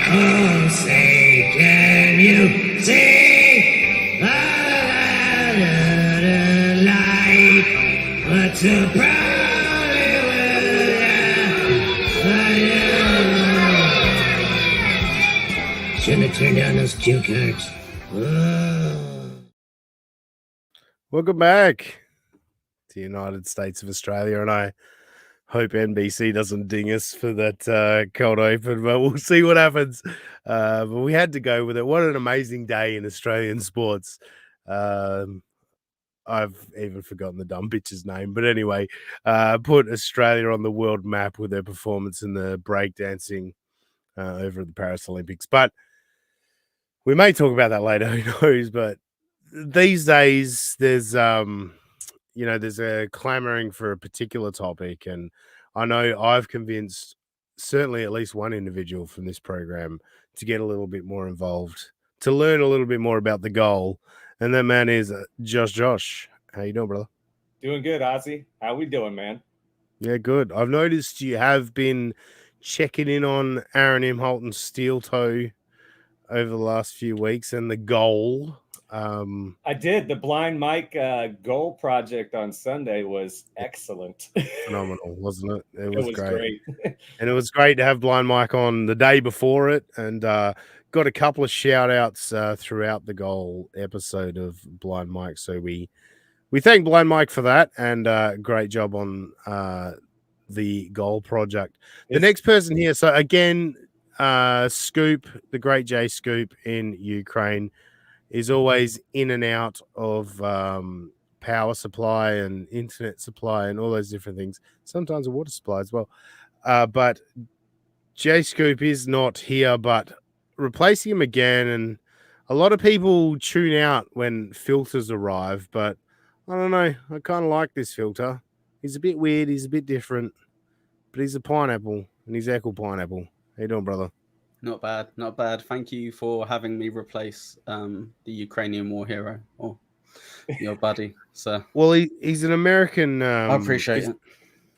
Oh, say, can you see the light? What's the problem? Shouldn't have turned down those cue cards. Welcome back to the United States of Australia, and I hope NBC doesn't ding us for that cold open, but we'll see what happens. But we had to go with it. What an amazing day in Australian sports. I've even forgotten the dumb bitch's name, but anyway, put Australia on the world map with their performance in the breakdancing over at the Paris Olympics. But we may talk about that later, who knows, but these days there's there's a clamoring for a particular topic, and I know I've convinced certainly at least one individual from this program to get a little bit more involved, to learn a little bit more about the goal, and that man is Josh. How you doing, brother? Doing good, Ozzy. How we doing, man? Yeah, good. I've noticed you have been checking in on Aaron Imholte and Steel Toe over the last few weeks and the goal. I did. The Blind Mike goal project on Sunday was excellent. Phenomenal, wasn't it? It was great. And it was great to have Blind Mike on the day before it, and got a couple of shout outs throughout the goal episode of Blind Mike. So we thank Blind Mike for that, and great job on the goal project. The next person here, so again, Scoop, the great J Scoop in Ukraine, is always in and out of power supply and internet supply and all those different things. Sometimes a water supply as well. But J Scoop is not here, but replacing him again. And a lot of people tune out when filters arrive, but I don't know. I kind of like this filter. He's a bit weird. He's a bit different, but he's a pineapple, and he's Echo Pineapple. How you doing, brother? Not bad, not bad. Thank you for having me replace the Ukrainian war hero or your buddy. So, well, he's an American. I appreciate it.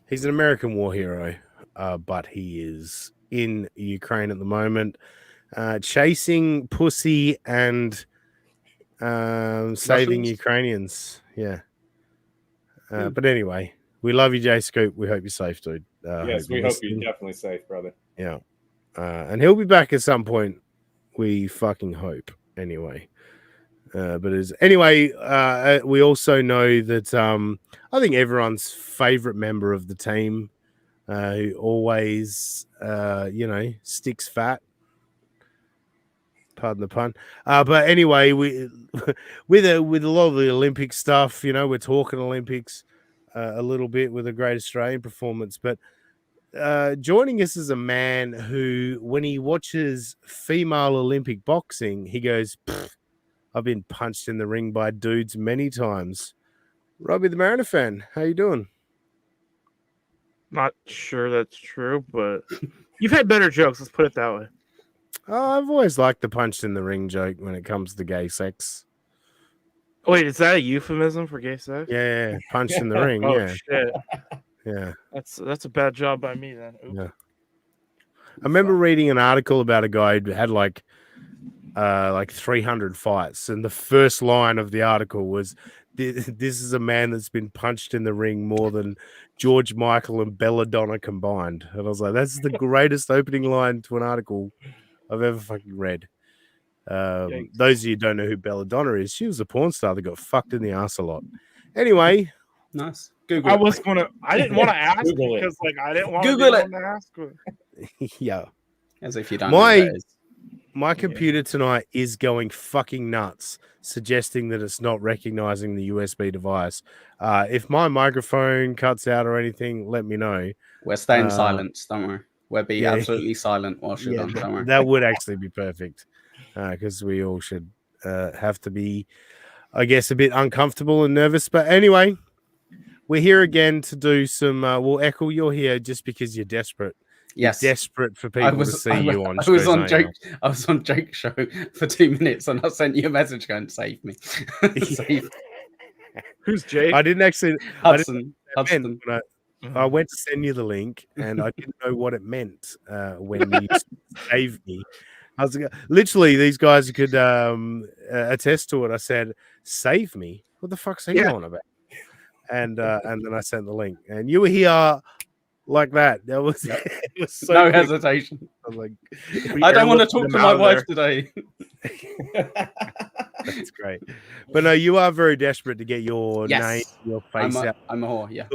He's an American war hero, but he is in Ukraine at the moment, chasing pussy and saving Ukrainians. Yeah. But anyway, we love you, J Scoop. We hope you're safe, dude. Yes, we hope you're definitely safe, brother. Yeah. And he'll be back at some point. We fucking hope. Anyway. We also know that I think everyone's favorite member of the team, who always sticks fat. Pardon the pun. But anyway, we with a lot of the Olympic stuff, we're talking Olympics a little bit with a great Australian performance, but joining us is a man who, when he watches female Olympic boxing, he goes, I've been punched in the ring by dudes many times. Robbie the Mariner fan, how you doing? Not sure that's true, but you've had better jokes. Let's put it that way. Oh, I've always liked the punched in the ring joke when it comes to gay sex. Wait, is that a euphemism for gay sex? Yeah, punched in the ring. Oh, yeah. Shit. Yeah. That's a bad job by me then. Oops. Yeah. I remember reading an article about a guy who had like 300 fights, and the first line of the article was, "This is a man that's been punched in the ring more than George Michael and Belladonna combined." And I was like, that's the greatest opening line to an article I've ever fucking read. Those of you who don't know who Belladonna is, she was a porn star that got fucked in the ass a lot. Anyway, nice. Google I didn't want to ask because I didn't want Google to ask. Yeah. As if you don't know what that is. My computer tonight is going fucking nuts, suggesting that it's not recognizing the USB device. If my microphone cuts out or anything, let me know. We're staying silent, don't worry. We'll be absolutely silent while you're done, don't worry. That would actually be perfect, because we all should have to be, I guess, a bit uncomfortable and nervous. But anyway, we're here again to do some. Echo, you're here just because you're desperate. Yes, you're desperate for people to see you on. I was on Jake's show for 2 minutes, and I sent you a message going, "Save me." Save. Who's Jake? I didn't actually. Hudson. I went to send you the link, and I didn't know what it meant when you saved me. I was literally these guys could attest to it. I said, "Save me." What the fuck's he on about? And then I sent the link, and you were here like that. That was Yep. it was so No quick. hesitation. I was like, I don't want to airlifted talk him to out my of wife there. today. that's great. But no, you are very desperate to get your name, Yes. your face out, I'm a whore, yeah.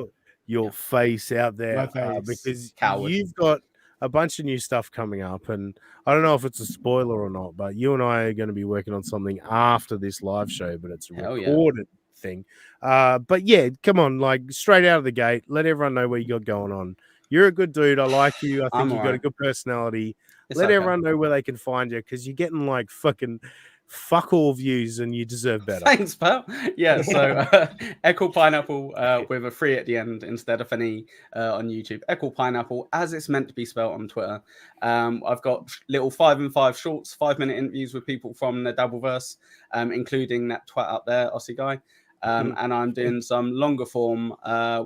your Yeah. face out there, My face. because Coward. you've got a bunch of new stuff coming up, and I don't know if it's a spoiler or not, but you and I are going to be working on something after this live show, but it's a Hell yeah. recorded thing. But yeah, come on, like straight out of the gate, let everyone know what you got going on. You're a good dude. I like you. I think I'm you've got a alright. good personality. It's Let okay. everyone know where they can find you, because you're getting like fucking fuck all views and you deserve better. Thanks, pal. Yeah, so Echo Pineapple with a 3 at the end instead of an E on YouTube. Echo Pineapple, as it's meant to be spelled on Twitter. I've got little 5 and 5 shorts, 5-minute interviews with people from the Dabbleverse, including that twat up there, Aussie guy. And I'm doing some longer form.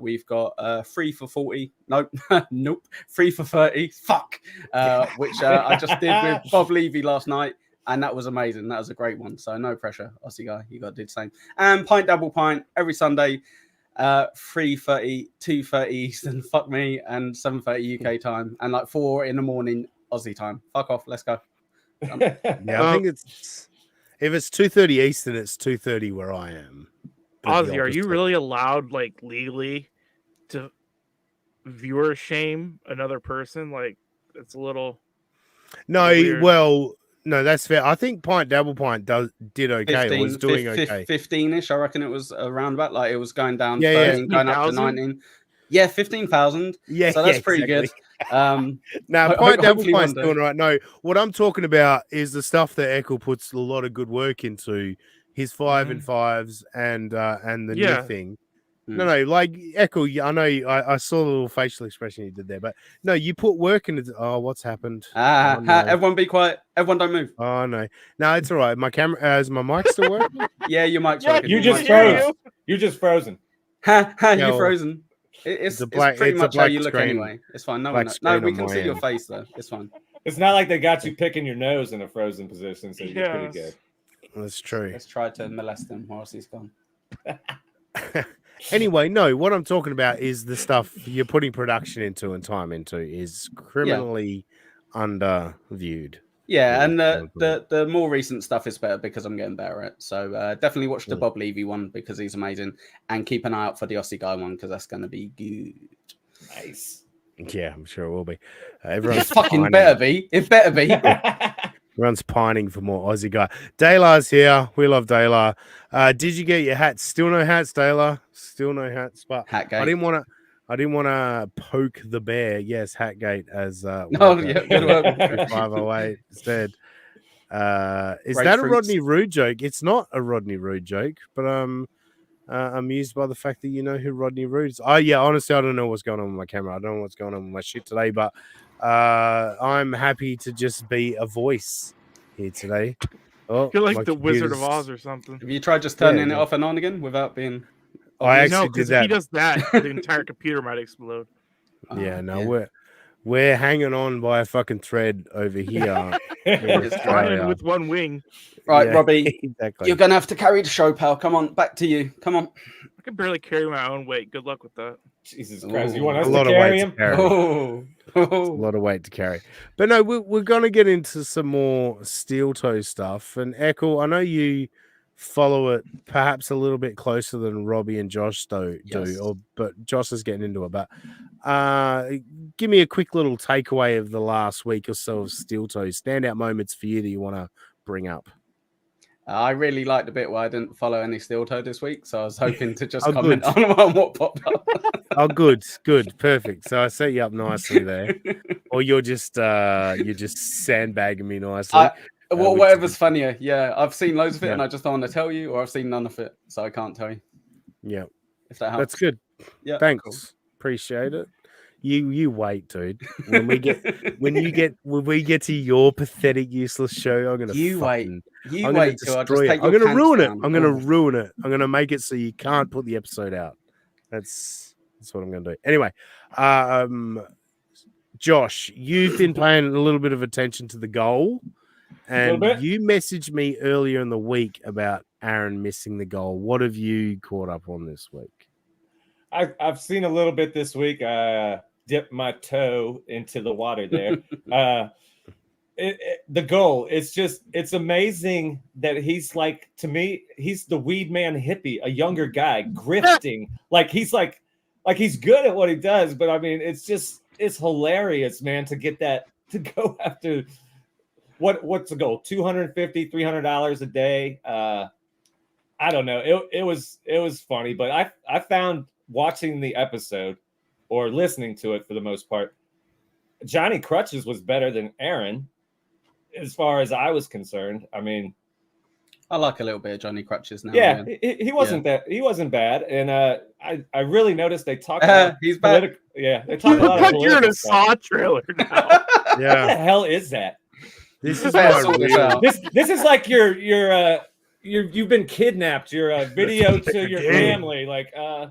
We've got 3 for 40. Nope. Nope. 3 for 30. Fuck. Which I just did with Bob Levy last night. And that was amazing. That was a great one. So no pressure, Aussie guy. You got to do the same. And Pint Double Pint every Sunday, 3:30, 2:30 Eastern. Fuck me. And 7:30 UK time. And like 4 in the morning Aussie time. Fuck off. Let's go. Yeah, I think it's if it's 2:30 Eastern, it's 2:30 where I am. But the Ozzy, are you opposite. really allowed, like, legally to viewer shame another person? Like, it's a little No, weird. well, no, that's fair. I think Pint Double Pint did okay. Or was doing okay. 15-ish, I reckon it was around about. Like it was going down Yeah, 13, going up to 15,000? 19. Yeah, 15,000. Yeah, So that's yeah, pretty exactly. good. Now, Ho- Pint Double hopefully Pint's one day. doing right. No, what I'm talking about is the stuff that Eccles puts a lot of good work into. His 5 and 5s and the new Yeah. thing. Hmm. No, like Echo. I know. I saw the little facial expression you did there, but no, you put work into. Oh, what's happened? Oh, no. Everyone be quiet. Everyone don't move. Oh no, no, it's all right. My camera, is my mic still working? Yeah, your mic's Yeah, working. You Your just mic's hear froze. frozen. you. You just frozen. You're well, frozen. It's a black- pretty it's a much how black you look screen. anyway. It's fine. No Black one knows. No, screen we on can my see your end. face though. It's fine. It's not like they got you picking your nose in a frozen position, so you're pretty Yes. good. That's true. Let's try to molest him whilst he's gone. Anyway, no, what I'm talking about is the stuff you're putting production into and time into is criminally underviewed. Yeah, Yeah, and I agree. the more recent stuff is better because I'm getting better at it. So definitely watch the Mm. Bob Levy one because he's amazing, and keep an eye out for the Aussie guy one because that's going to be good. Nice. Yeah, I'm sure it will be. It Everyone's fucking pining. better be. It better be. Everyone's pining for more Aussie guy. Daylar's here. We love Daylar. Did you get your hats? Still no hats, Daylar. Still no hats. But Hat I gate. didn't want to poke the bear. Yes, Hatgate as Oh, yeah, good work. 508 instead. Is Great that a fruits. Rodney Rude joke? It's not a Rodney Rude joke, but I'm amused by the fact that you know who Rodney Rude is. Oh yeah, honestly, I don't know what's going on with my camera. I don't know what's going on with my shit today, but I'm happy to just be a voice here today. Oh, You're my like the Wizard of computer's- Oz or something. Have you tried just turning Yeah. it off and on again without being? I obvious? No, actually because did if he that. does that, the entire computer might explode. Yeah, Oh, no, yeah. we're hanging on by a fucking thread over here. in It's Flying Australia. with one wing. Right, Yeah, Robbie, exactly. you're gonna have to carry the show, pal. Come on, back to you. Come on. I can barely carry my own weight. Good luck with that. Jesus Christ. You Ooh. want a us to lot of carry weight him? to carry. Oh, A lot of weight to carry. But no, we're going to get into some more steel toe stuff. And Echo, I know you follow it perhaps a little bit closer than Robbie and Josh do, Yes. but Josh is getting into it. But give me a quick little takeaway of the last week or so of steel toe. Standout moments for you that you want to bring up. I really liked the bit where I didn't follow any steel toe this week, so I was hoping to just Oh, comment good. on what popped up. Oh, good, perfect. So I set you up nicely there, or you're just sandbagging me nicely. which Whatever's is- funnier. Yeah, I've seen loads of it, Yeah. and I just don't want to tell you, or I've seen none of it, so I can't tell you. Yeah, If that helps. that's good. Yeah, Thanks, cool. appreciate it. You wait, dude. When we get to your pathetic, useless show, I'm gonna You wait. fucking, You I'm gonna wait till I just destroy it. take I'm your gonna pants ruin it. down. I'm gonna Oh. ruin it. I'm gonna make it so you can't put the episode out. That's what I'm gonna do. Anyway, Josh, you've been paying a little bit of attention to the goal. and bit. you messaged me earlier in the week about Aaron missing the goal. What have you caught up on this week? I've seen a little bit this week. Dipped my toe into the water there. The goal, it's amazing that he's like, to me, he's the weed man hippie, a younger guy grifting. He's good at what he does, but I mean, it's hilarious, man, to get that, to go after what's the goal? $250, $300 a day. I don't know. It was funny, but I found watching the episode or listening to it for the most part, Johnny Crutches was better than Aaron as far as I was concerned. I mean, I like a little bit of Johnny Crutches now. Yeah, he wasn't he wasn't bad, and I really noticed they talk about he's bad. Yeah, they talk a lot of political You're in a stuff. Saw trailer now. What the Yeah, hell is that? this is Sort my this real. out. This is like you've been kidnapped. Your video to your family. Like I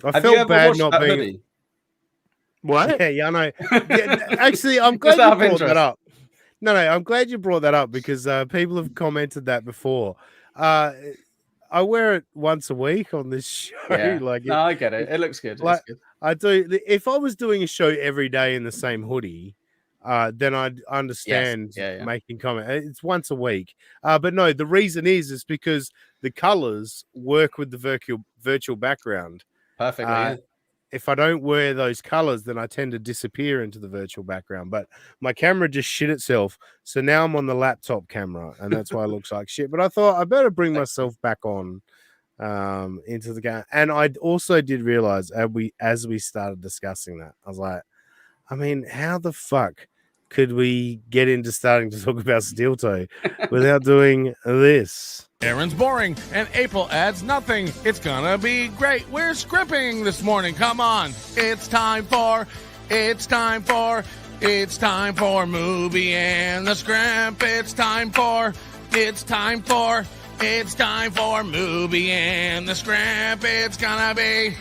Have you felt ever bad watched not that being. hoodie? What? Yeah, I know. Yeah, actually, I'm glad Just out you of brought interest. that up. No, I'm glad you brought that up because people have commented that before. I wear it once a week on this show. Yeah. Like, No, I get it. It looks good. like- It's good. I do. If I was doing a show every day in the same hoodie, then I'd understand Yeah. making comment. It's once a week. But no, the reason is because the colors work with the virtual background. Perfectly. Uh, If I don't wear those colors, then I tend to disappear into the virtual background. But my camera just shit itself. So now I'm on the laptop camera, and that's why it looks like shit. But I thought I better bring myself back on into the game. And I also did realize as we started discussing that, I was like, I mean, how the fuck could we get into starting to talk about steel toe without doing this? Aaron's boring, and April adds nothing. It's gonna be great. We're scripting this morning. Come on. It's time for Movie and the Scrimp. It's time for Movie and the Scrimp. It's gonna be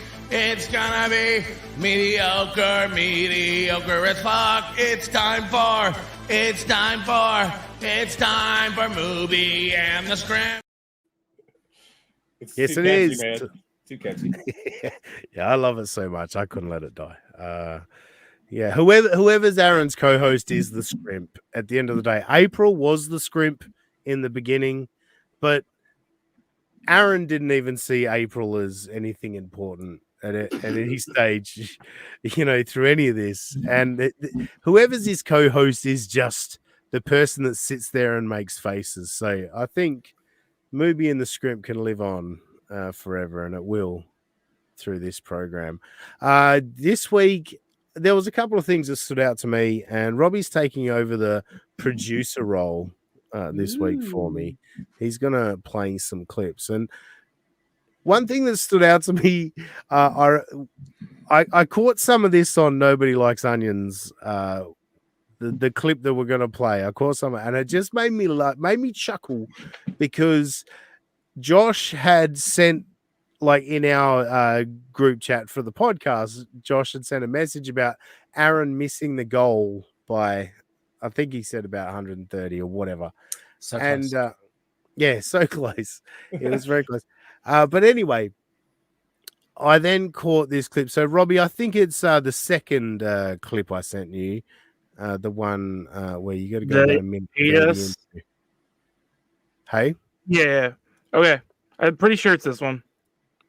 mediocre as fuck. It's time for Movie and the Scrimp. it's Yes, too it catchy, is. man. Too catchy. Yeah, I love it so much. I couldn't let it die. Yeah, whoever's Aaron's co-host is the Scrimp at the end of the day. April was the Scrimp in the beginning, but Aaron didn't even see April as anything important at any stage, through any of this. And whoever's his co-host is just the person that sits there and makes faces. So I think Movie and the Scrimp can live on forever, and it will through this program. This week, there was a couple of things that stood out to me, and Robbie's taking over the producer role this week for me. He's going to play some clips. And one thing that stood out to me, I caught some of this on Nobody Likes Onions, the clip that we're going to play. I caught some, and it just made me chuckle because Josh had sent, like, in our group chat for the podcast, Josh had sent a message about Aaron missing the goal by, I think he said about 130 or whatever. So And close. yeah, so close. It was very close. But anyway, I then caught this clip. So, Robbie, I think it's the second clip I sent you, the one where you got to go about a minute. Yes. Hey? Yeah. Okay. I'm pretty sure it's this one.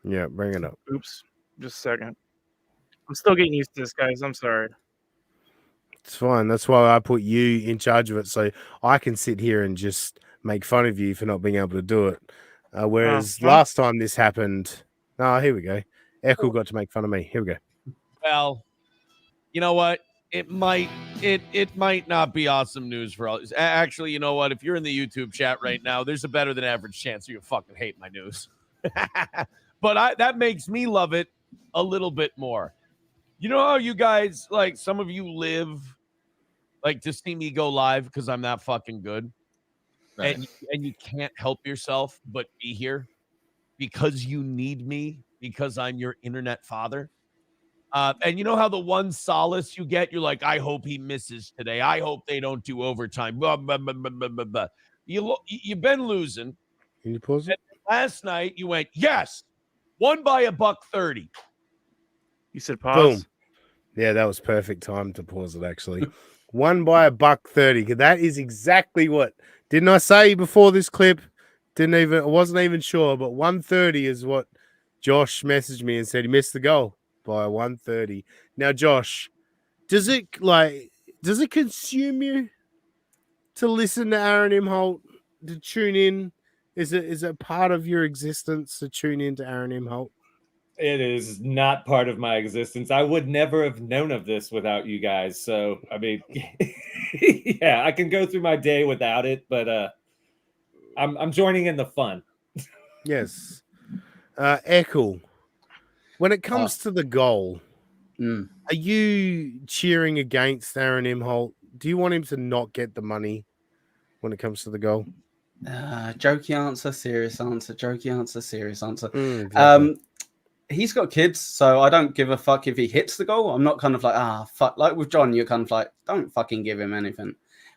Yeah, bring it up. Oops. Just a second. I'm still getting used to this, guys. I'm sorry. It's fine. That's why I put you in charge of it, so I can sit here and just make fun of you for not being able to do it. Whereas last time this happened, here we go. Echo got to make fun of me. Here we go. Well, you know what? It might not be awesome news for all. Actually, you know what? If you're in the YouTube chat right now, there's a better than average chance you fucking hate my news. But that makes me love it a little bit more. You know how you guys, like, some of you live like to see me go live because I'm that fucking good, Right. and you can't help yourself but be here because you need me because I'm your internet father. And you know how the one solace you get, you're like, I hope he misses today. I hope they don't do overtime. Blah, blah, blah, blah, blah, blah, blah. You've been losing. Can you pause it? Last night you went, yes, won by $130. You said pause. Boom. Yeah, that was perfect time to pause it, actually. Won by $130. That is exactly what. Didn't I say before this clip? I wasn't even sure, but 130 is what Josh messaged me and said he missed the goal by 130. Now, Josh, does it consume you to listen to Aaron Imholte, to tune in? Is it part of your existence to tune in to Aaron Imholte? It is not part of my existence. I would never have known of this without you guys. So, I mean, yeah, I can go through my day without it, but I'm joining in the fun. Yes. Eckel, when it comes to the goal, are you cheering against Aaron Imholte? Do you want him to not get the money when it comes to the goal? Jokey answer, serious answer, jokey answer, serious answer. Exactly. He's got kids, so I don't give a fuck if he hits the goal. I'm not kind of like, fuck. Like with John, you're kind of like, don't fucking give him anything.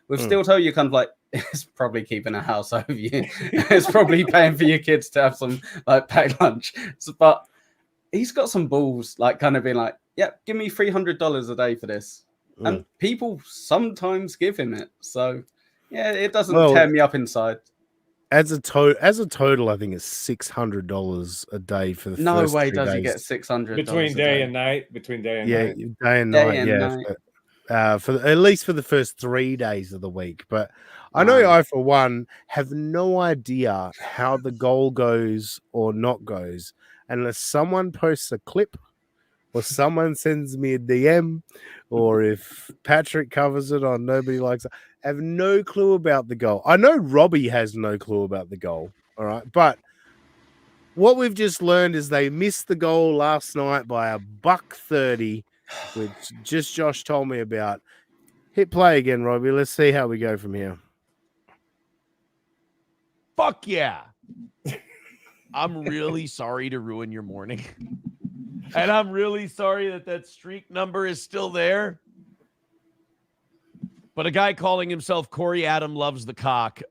With Steeltoe, you're kind of like, it's probably keeping a house over you. It's probably paying for your kids to have some like packed lunch. But he's got some balls, like kind of being like, yeah, give me $300 a day for this. And people sometimes give him it. So yeah, it doesn't tear me up inside. As a total, I think it's $600 a day for the first 3 days. No way does he get $600 between day and night. Between day and night. Day and night. For at least for the first 3 days of the week. But I know I, for one, have no idea how the goal goes or not goes unless someone posts a clip or someone sends me a DM or if Patrick covers it on Nobody Likes It. I have no clue about the goal. I know Robbie has no clue about the goal. All right. But what we've just learned is they missed the goal last night by $130, which just Josh told me about. Hit play again, Robbie. Let's see how we go from here. Fuck yeah. I'm really sorry to ruin your morning. And I'm really sorry that streak number is still there. But a guy calling himself Corey Adam Loves the Cock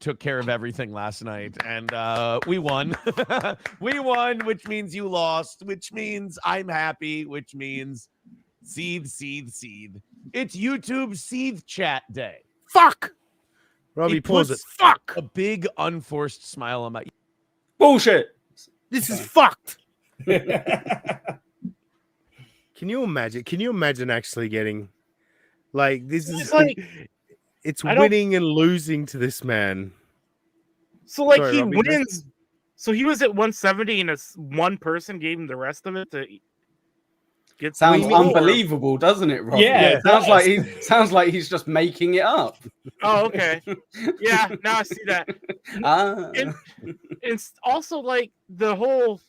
took care of everything last night. And we won. We won, which means you lost, which means I'm happy, which means seethe, seethe, seethe. It's YouTube seethe chat day. Fuck! Robbie, pause it. Fuck! A big unforced smile on my... Bullshit! This is fucked! Can you imagine? Can you imagine actually getting... Like, this is like... It's winning and losing to this man. So, like, sorry, he Robbie, wins... So he was at 170 and one person gave him the rest of it to... Sounds unbelievable, doesn't it, Rob? Yeah, it sounds like he's just making it up. Oh, okay. Yeah, now I see that. And it's also like the whole,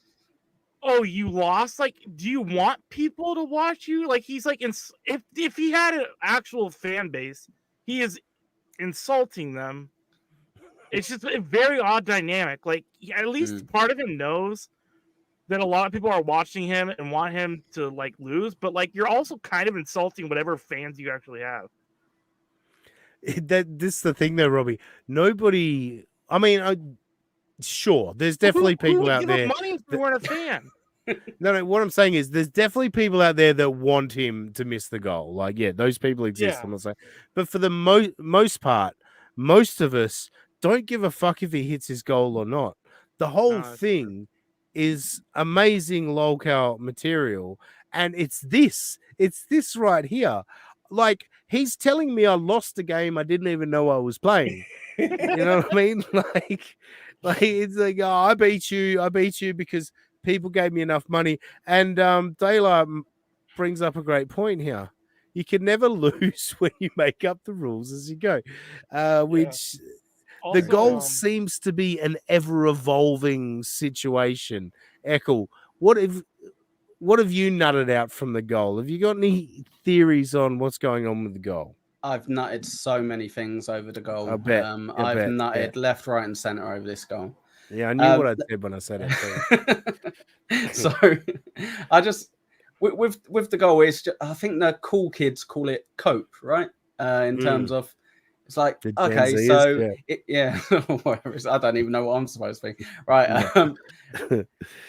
oh, you lost. Like, do you want people to watch you? Like, he's like, if he had an actual fan base, he is insulting them. It's just a very odd dynamic. Like, at least part of him knows that a lot of people are watching him and want him to like lose, but like you're also kind of insulting whatever fans you actually have. This is the thing though, Robbie. Nobody, I mean, sure, there's definitely people out there. Money if you weren't a fan. No, what I'm saying is there's definitely people out there that want him to miss the goal. Like, yeah, those people exist. Yeah. I'm not saying, but for the most part, most of us don't give a fuck if he hits his goal or not. The whole thing is amazing lolcow material, and it's this right here. Like, he's telling me I lost a game I didn't even know I was playing. You know what I mean? Like it's like, oh, I beat you because people gave me enough money. And Daylight brings up a great point here. You can never lose when you make up the rules as you go, which also, the goal seems to be an ever-evolving situation. Eckel, what have you nutted out from the goal? Have you got any theories on what's going on with the goal? I've nutted so many things over the goal. I bet. I've nutted left, right, and center over this goal. Yeah, I knew what I said when I said it. So with the goal, it's just, I think the cool kids call it cope, right? In terms of it's like The Gen okay, Zers, so yeah. whatever. I don't even know what I'm supposed to be, right?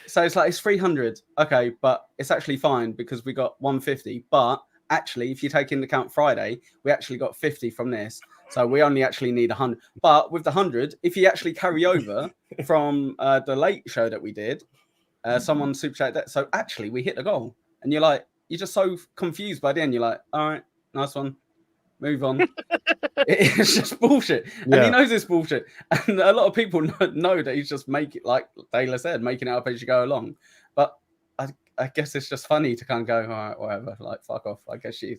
So it's like it's 300, okay, but it's actually fine because we got 150. But actually, if you take into account Friday, we actually got 50 from this, so we only actually need 100. But with the 100, if you actually carry over from the late show that we did, someone super chat that, so actually we hit the goal, and you're just so confused by the end. You're like, all right, nice one, move on. It's just bullshit, and he knows it's bullshit, and a lot of people know that he's just like Taylor said, making it up as you go along. But I guess it's just funny to kind of go, all right, whatever, like fuck off. I guess you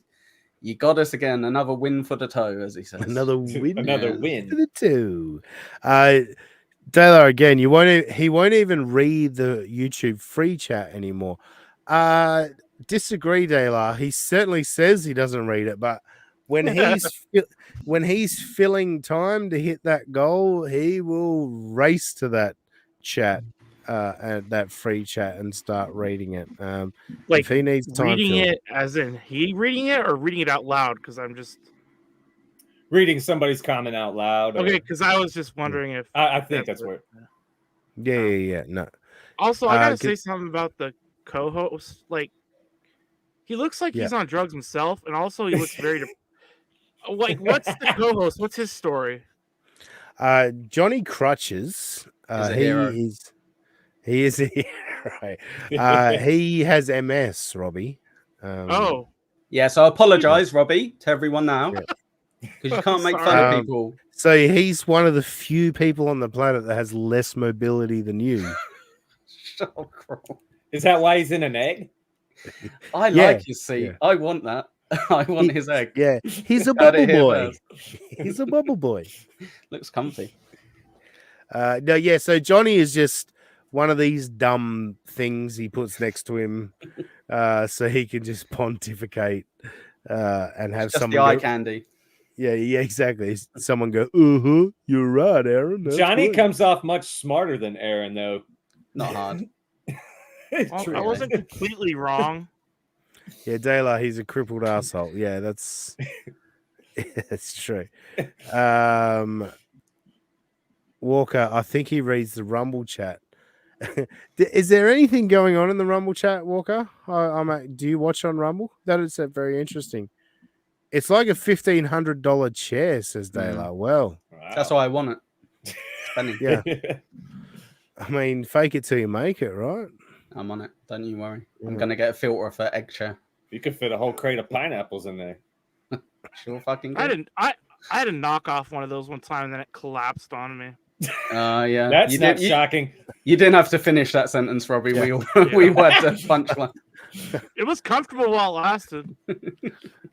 got us again, another win for the toe, as he says. Another win, win for the two. Taylor, again, he won't even read the YouTube free chat anymore. Disagree, Taylor. He certainly says he doesn't read it, but when he's filling time to hit that goal, he will race to that chat and that free chat and start reading it. Like if he needs time, reading it as in he reading it or reading it out loud, because I'm just reading somebody's comment out loud. Okay, because I was just wondering if I think that's what. Yeah. No. Also, I gotta say something about the co-host. Like, he looks like he's on drugs himself, and also he looks very. Like, what's the co-host? What's his story? Johnny Crutches. He is a hero. He has MS, Robbie. Yeah, so I apologize, Robbie, to everyone now. Because you can't make fun of people. So he's one of the few people on the planet that has less mobility than you. Is that why he's in an egg? I like his seat. Yeah. I want that. I want his egg. Yeah, he's a bubble boy. He's a bubble boy. Looks comfy. So Johnny is just one of these dumb things he puts next to him so he can just pontificate and have just the eye candy. Yeah, exactly. Someone go, you're right, Aaron. Johnny comes off much smarter than Aaron, though. Not hard. I wasn't completely wrong. Yeah, Dayla, he's a crippled asshole. Yeah, that's true. Walker, I think he reads the Rumble chat. Is there anything going on in the Rumble chat, Walker? Do you watch on Rumble? That is very interesting. It's like a $1,500 chair, says Dayla. Well, that's why I want it. Spending. Yeah. I mean, fake it till you make it, right? I'm on it. Don't you worry. I'm gonna get a filter for egg chair. You could fit a whole crate of pineapples in there. Sure, fucking good. I had to knock off one of those one time, and then it collapsed on me. Yeah, that's not shocking. You didn't have to finish that sentence, Robbie. Yeah. We were the punchline. It was comfortable while it lasted.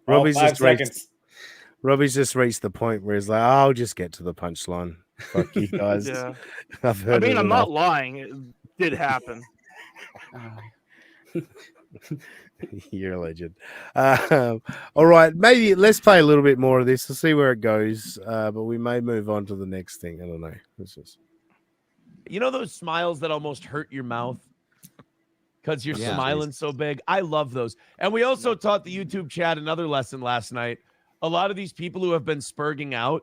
Robbie's just reached the point where he's like, I'll just get to the punchline. Fuck you guys. Yeah. I'm not lying. It did happen. You're a legend. All right, maybe let's play a little bit more of this. We'll see where it goes, but we may move on to the next thing. I don't know. You know those smiles that almost hurt your mouth because you're smiling so big? I love those. And we also taught the YouTube chat another lesson last night. A lot of these people who have been spurging out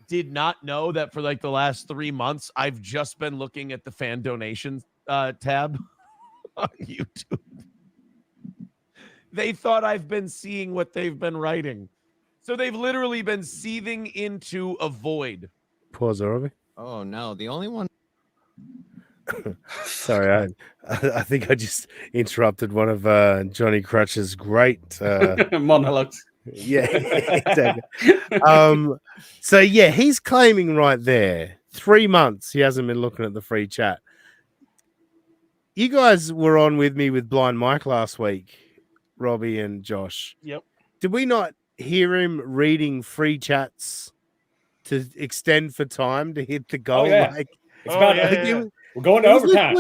did not know that for like the last 3 months, I've just been looking at the fan donations tab on YouTube. They thought I've been seeing what they've been writing. So they've literally been seething into a void. Pause, Robbie. Oh, no. The only one. Sorry, I think I just interrupted one of Johnny Crutch's great monologues. Yeah, exactly. So he's claiming right there 3 months he hasn't been looking at the free chat. You guys were on with me with Blind Mike last week, Robbie and Josh. Yep. Did we not hear him reading free chats to extend for time to hit the goal? Oh, yeah. We're going to overtime.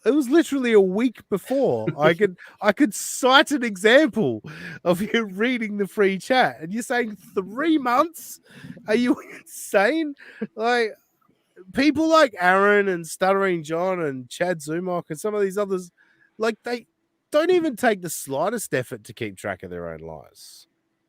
It was literally a week before. I could cite an example of you reading the free chat, and you're saying 3 months? Are you insane? Like, people like Aaron and Stuttering John and Chad Zumok and some of these others, like don't even take the slightest effort to keep track of their own lives.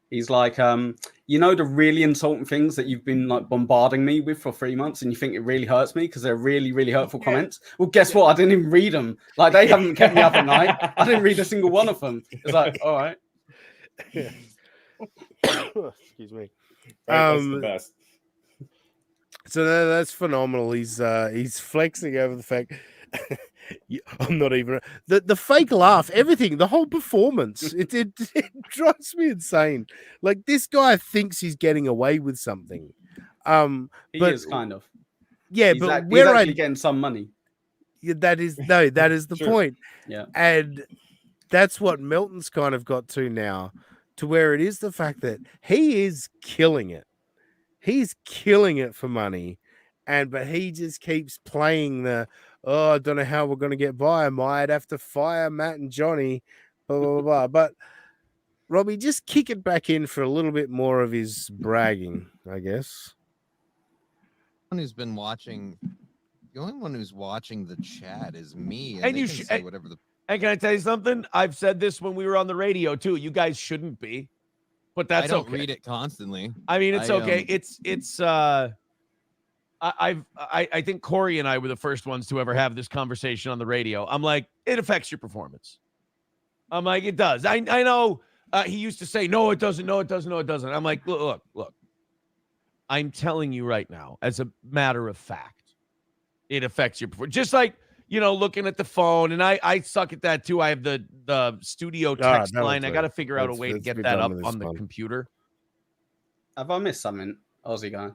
He's like, you know, the really insulting things that you've been like bombarding me with for 3 months, and you think it really hurts me because they're really, really hurtful comments. Well, guess what? I didn't even read them. Like, they haven't kept me up at night. I didn't read a single one of them. It's like, all right. Excuse me. That's the best. So that's phenomenal. He's flexing over the fact. I'm not even the fake laugh, everything, the whole performance. It drives me insane. Like, this guy thinks he's getting away with something. He but is kind of. yeah, He's but he's actually getting some money. Yeah, that is the Sure. point. Yeah, and that's what Milton's kind of got to now, to where it is the fact that he is killing it. He's killing it for money, but he just keeps playing the, I don't know how we're going to get by. I might have to fire Matt and Johnny, blah, blah, blah, blah. But, Robbie, just kick it back in for a little bit more of his bragging, I guess. Who's been watching? The only one who's watching the chat is me, and And they you can should- say whatever the. And can I tell you something? I've said this when we were on the radio too. You guys shouldn't be, but that's I don't okay. read it constantly. I mean, it's I, okay. It's I think Corey and I were the first ones to ever have this conversation on the radio. I'm like, it affects your performance. I'm like, it does. I know he used to say, no, it doesn't. No, it doesn't. No, it doesn't. I'm like, look. I'm telling you right now, as a matter of fact, it affects your performance. Just like, you know, looking at the phone, and I suck at that too. I have the studio text line. I got to figure out a way to get that up on the computer. have I missed something, Aussie guy?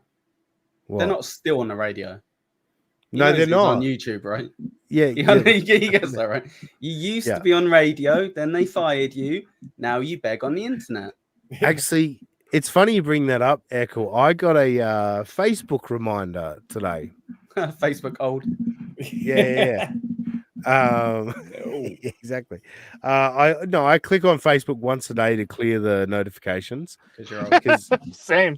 What? They're not still on the radio. No, they're not on YouTube, right? Yeah, He gets that right. You used to be on radio, then they fired you. Now you beg on the internet. Actually, it's funny you bring that up, Echo. I got a Facebook reminder today. Facebook old. Yeah. Exactly. I click on Facebook once a day to clear the notifications. Same.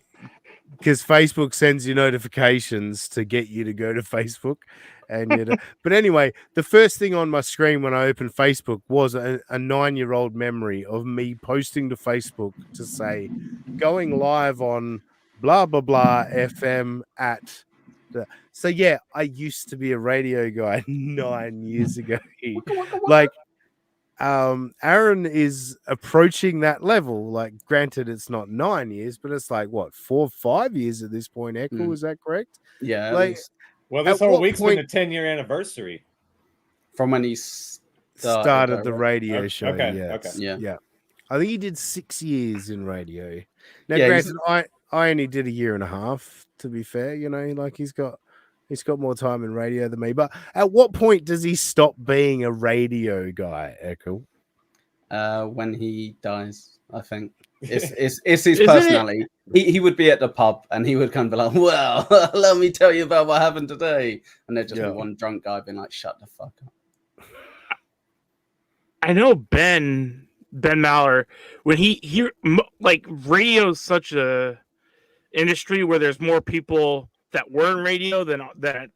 Because Facebook sends you notifications to get you to go to Facebook. And but anyway, the first thing on my screen when I opened Facebook was a 9-year-old memory of me posting to Facebook to say, going live on blah, blah, blah FM at the... So yeah, I used to be a radio guy 9 years ago. Like, Aaron is approaching that level. Like, granted, it's not 9 years, but it's like what, 4 or 5 years at this point. Echo, is that correct? Yeah. Like, well, this at whole what week's point- been the 10-year anniversary From when he started the radio show. Okay, Yes. okay. Yeah. I think he did 6 years in radio. Now, Yeah, granted, I only did a year and a half. To be fair, you know, like he's got more time in radio than me. But at what point does he stop being a radio guy, Echo? When he dies, I think. It's his personality. He would be at the pub and he would kind of be like, well, let me tell you about what happened today. And there'd just be one drunk guy being like, shut the fuck up. I know Ben Maller, when he like, radio's such a industry where there's more people that were in radio than that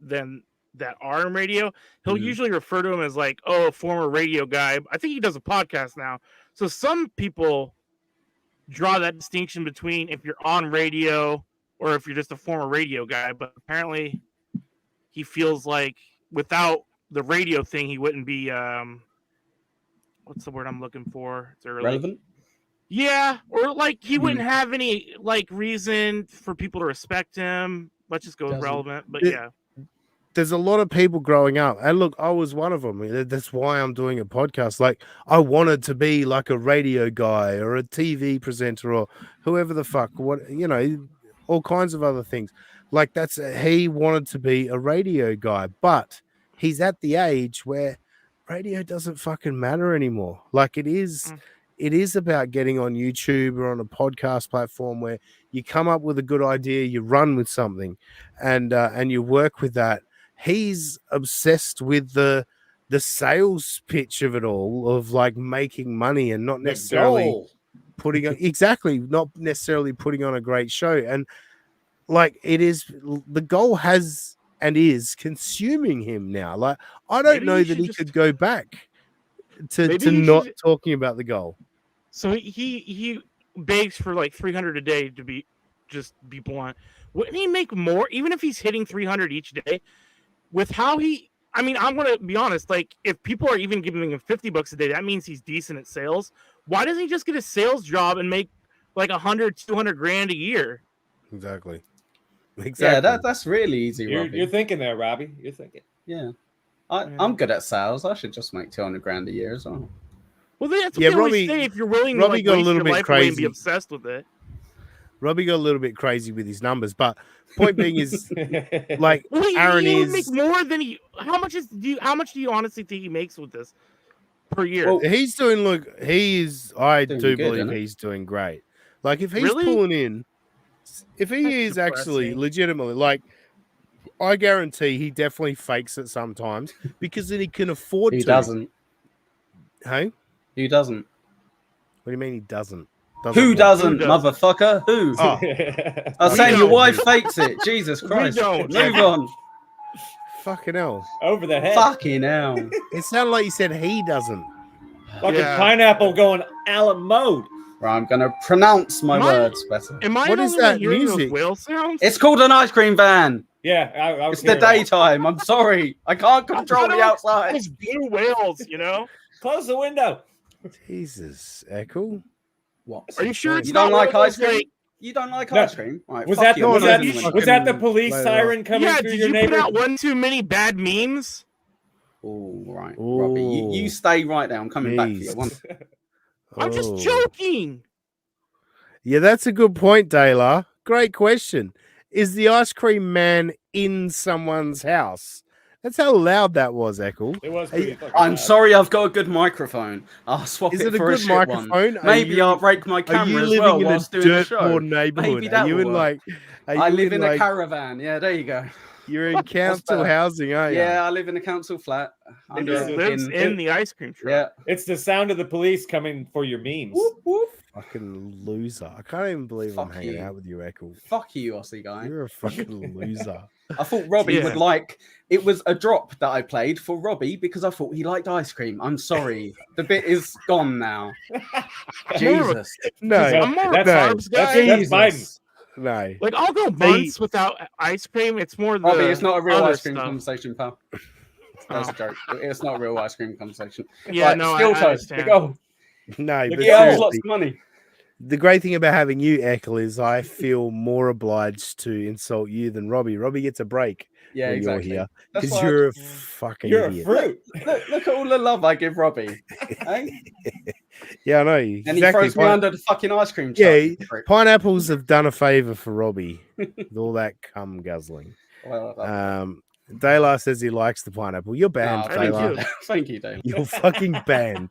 are in radio. He'll usually refer to him as like, oh, a former radio guy. I think he does a podcast now. So some people draw that distinction between if you're on radio or if you're just a former radio guy. But apparently he feels like without the radio thing, he wouldn't be, what's the word I'm looking for? It's relevant? Yeah, or like he wouldn't have any like reason for people to respect him. Let's just go with relevant. But yeah, there's a lot of people growing up, and look, I was one of them. That's why I'm doing a podcast. Like, I wanted to be like a radio guy or a TV presenter or whoever the fuck, what, you know, all kinds of other things. Like, he wanted to be a radio guy, but he's at the age where radio doesn't fucking matter anymore. Like, it is about getting on YouTube or on a podcast platform where you come up with a good idea, you run with something, and you work with that. He's obsessed with the sales pitch of it all, of like making money and not necessarily putting on a great show. And like, it is, the goal has and is consuming him now. Like, I don't know that he could go back. to Maybe he not should- talking about the goal. So he begs for like 300 a day to be blunt. Wouldn't he make more even if he's hitting 300 each day? With how he, I mean, I'm gonna be honest. Like, if people are even giving him $50 a day, that means he's decent at sales. Why doesn't he just get a sales job and make like 100, 200 grand a year? Exactly. Yeah, that's really easy. You're thinking there, Robbie. You're thinking. Yeah. I'm good at sales. I should just make 200 grand a year as well. Well, that's what they always say. If you're willing to like, got a waste little your bit life away and be crazy. obsessed with it. Robbie got a little bit crazy with his numbers, but point being is like Well, Aaron he would is make more than he. How much do you honestly think he makes with this per year? Well, he's doing. Look, he is. I Doing do good, believe isn't he? he's doing great. Like if he's Really? pulling in, if he That's is actually depressing. legitimately like, I guarantee he definitely fakes it sometimes because then he can afford Who to. doesn't? Hey, Who doesn't? what do you mean he doesn't? Who what? doesn't, doesn't? motherfucker? Who? Oh, I was We saying your don't. wife fakes it. Jesus Christ. don't. Move on. fucking hell! Over the head. Fucking hell. It sounded like you said he doesn't. Fucking Yeah. pineapple going Allen mode. Right, I'm going to pronounce my Am I- words better. Am I What the is only one that hearing music? those whale sounds? It's called an ice cream van. Yeah, I was It's the hearing that. daytime. I'm sorry. I can't control the outside. Those blue whales, you know? Close the window. Jesus, Echo. What? Are you sure it's You not don't one like of ice those, cream? like- You don't like No. ice cream? Right, Was fuck that you. was No, that no, was that the fucking police later siren coming Yeah, through did your you put neighborhood? out one too many bad memes? Oh, right. Robbie, you Ooh. stay right there. I'm coming back for you. Jeez. One. I'm just Oh. joking. Yeah, that's a good point, Dayla. Great question. Is the ice cream man in someone's house? That's how loud that was, Echo. It was Hey, pretty fucking I'm loud. sorry, I've got a good microphone. I'll swap Is it it a for good shit one. microphone? Are Maybe you- I'll break my Are camera you as living well in a whilst doing the dirt show. poor neighborhood? Maybe Are that you will in work. like? Are I you live in a like, caravan. Yeah, there you go. You're in council better? housing, aren't you? Yeah, I live in a council flat. It Under just a lives fucking- in the ice cream truck. Yeah. It's the sound of the police coming for your memes. Whoop, whoop. Fucking loser. I can't even believe I'm Fuck hanging you. out with you, Echo. Fuck you, Aussie guy. You're a fucking loser. I thought Robbie Yeah. would like it was a drop that I played for Robbie because I thought he liked ice cream. I'm sorry. The bit is gone now. Jesus. No, I'm more a That's- carbs guy. that's Biden. Jesus. No. Like, I'll go months without ice cream. It's more the Robbie, it's not a real other ice cream stuff. conversation, pal. That's a joke. It's not a real ice cream conversation. Yeah, Right, no, still I toe. understand. The goal. No, Look but at He owns lots seriously, of money. the great thing about having you, Ekel, is I feel more obliged to insult you than Robbie. Robbie gets a break Yeah, when exactly. you're here That's because why you're a fucking You're a idiot. fruit. look at all the love I give Robbie. Eh? Yeah, I know. And Exactly. he throws me under the fucking ice cream truck. Yeah, Prick. pineapples have done a favor for Robbie with all that cum guzzling. Well, Dayla says he likes the pineapple. You're banned, oh, thank Dayla. you. Thank you, Dave. You're fucking banned.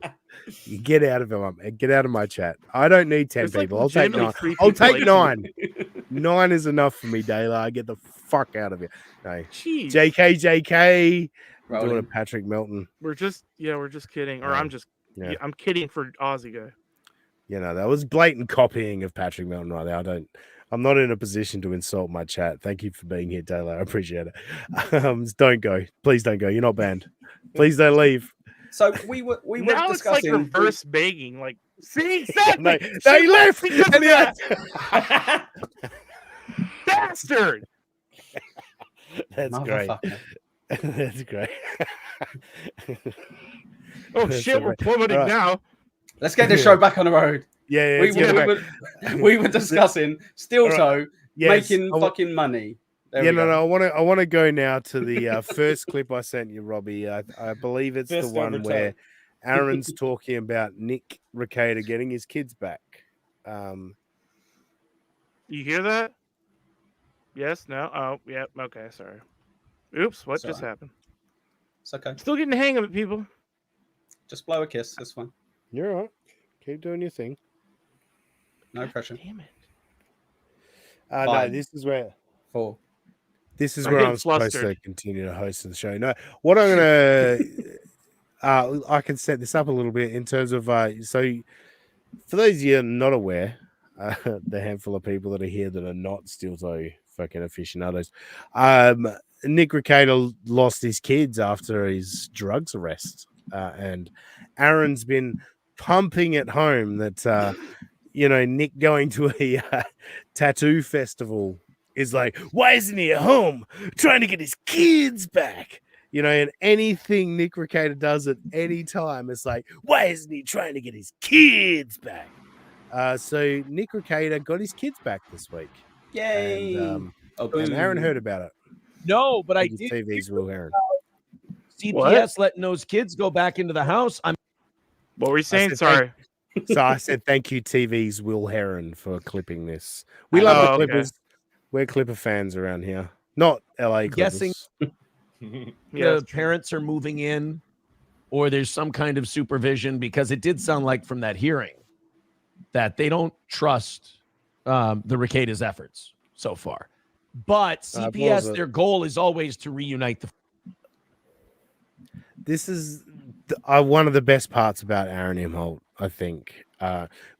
You get out of him. Get out of my chat. I don't need 10 There's, like, people. I'll take legitimately 9. 3 I'll people take like- 9. 9 is enough for me, Dayla. I get the fuck out of here. No. Jeez. JK. I'm doing a Rolling. Patrick Melton. We're just kidding. Or Yeah. yeah, I'm kidding for Aussie guy. You know, that was blatant copying of Patrick Melton right there. I'm not in a position to insult my chat. Thank you for being here, Taylor. I appreciate it. Don't go. Please don't go. You're not banned. Please don't leave. So we were Now it's like discussing reverse begging. Like, see, exactly. No, he left. Because of And he that. Bastard. That's great. Motherfucker. That's great. Oh That's shit, we're right. plummeting Right. now. Let's get this show back on the road. Yeah, We, let's get were, back. we were discussing steel All right. toe Yes, making I wa- fucking money. There Yeah, we no, go. I want to go now to the first clip I sent you, Robbie. I believe it's Fist the one over toe. where Aaron's talking about Nick Rekieta getting his kids back. You hear that? Yes, no. Oh, yeah. Okay, sorry. Oops, what It's just alright. happened? It's okay. Still getting the hang of it, people. Just blow a kiss. That's fine. You're all right. Keep doing your thing. No pressure. Damn it. No, Fine. this is where I'm where getting I'm supposed to flustered. continue to host the show. No, what I'm gonna I can set this up a little bit in terms of so for those of you not aware, the handful of people that are here that are not steel toe fucking aficionados, Nick Rekieta lost his kids after his drugs arrest. and Aaron's been pumping at home that Nick going to a tattoo festival is like, why isn't he at home trying to get his kids back? And anything Nick Rekieta does at any time, it's like, why isn't he trying to get his kids back? So Nick Rekieta got his kids back this week. Yay! And Aaron heard about it. No, but I did. TV's Will Aaron. CPS letting those kids go back into the house. What were you saying? Sorry. So I said thank you, TV's Will Heron, for clipping this. We love the Clippers. Okay. We're Clipper fans around here, not LA Clippers. Guessing the parents are moving in, or there's some kind of supervision, because it did sound like from that hearing that they don't trust the Rekieta's efforts so far. But CPS, their goal is always to reunite the. This is one of the best parts about Aaron Imholte, I think.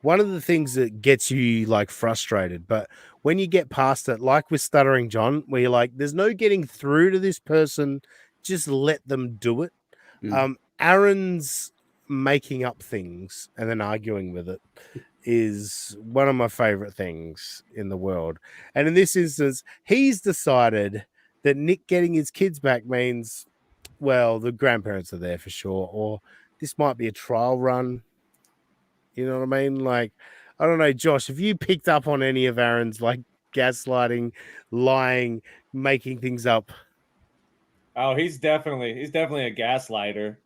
One of the things that gets you like frustrated, but when you get past it, like with Stuttering John, where you're like, there's no getting through to this person, just let them do it. Aaron's making up things and then arguing with it is one of my favorite things in the world. And in this instance, he's decided that Nick getting his kids back means, well, the grandparents are there for sure, or this might be a trial run. You know what I mean? Like, I don't know, Josh, have you picked up on any of Aaron's like gaslighting, lying, making things up? Oh, he's definitely a gaslighter.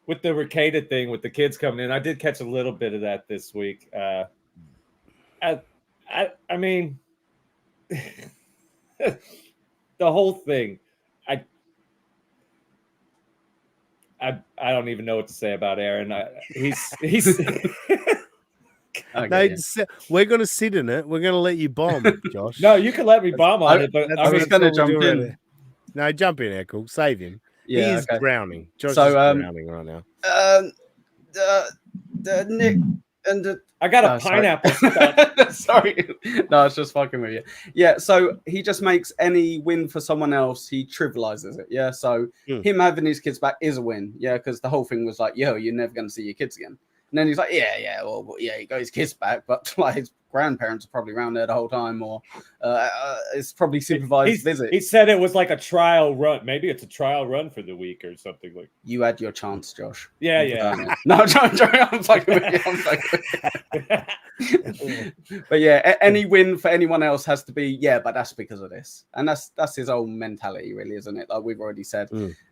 With the Rekieta thing, with the kids coming in, I did catch a little bit of that this week. I mean, the whole thing. I don't even know what to say about Aaron. He's okay. We're going to sit in it. We're going to let you bomb, Josh. No, you can let me bomb on it, but I was going to jump in. No, jump in, Echo. Save him. Yeah, he's drowning. Josh is drowning right now. Nick and I got a pineapple. Sorry. No, it's just fucking with you. Yeah, so he just makes any win for someone else, he trivializes it. Yeah, so him having his kids back is a win. Yeah, because the whole thing was like, yo, you're never going to see your kids again. And then he's like, he got his kids back, but like his grandparents are probably around there the whole time, or it's probably supervised visit. He said it was like a trial run. Maybe it's a trial run for the week or something like. You had your chance, Josh. Yeah. No, I'm fucking with you. But yeah, any win for anyone else has to be, but that's because of this, and that's his own mentality, really, isn't it? Like we've already said,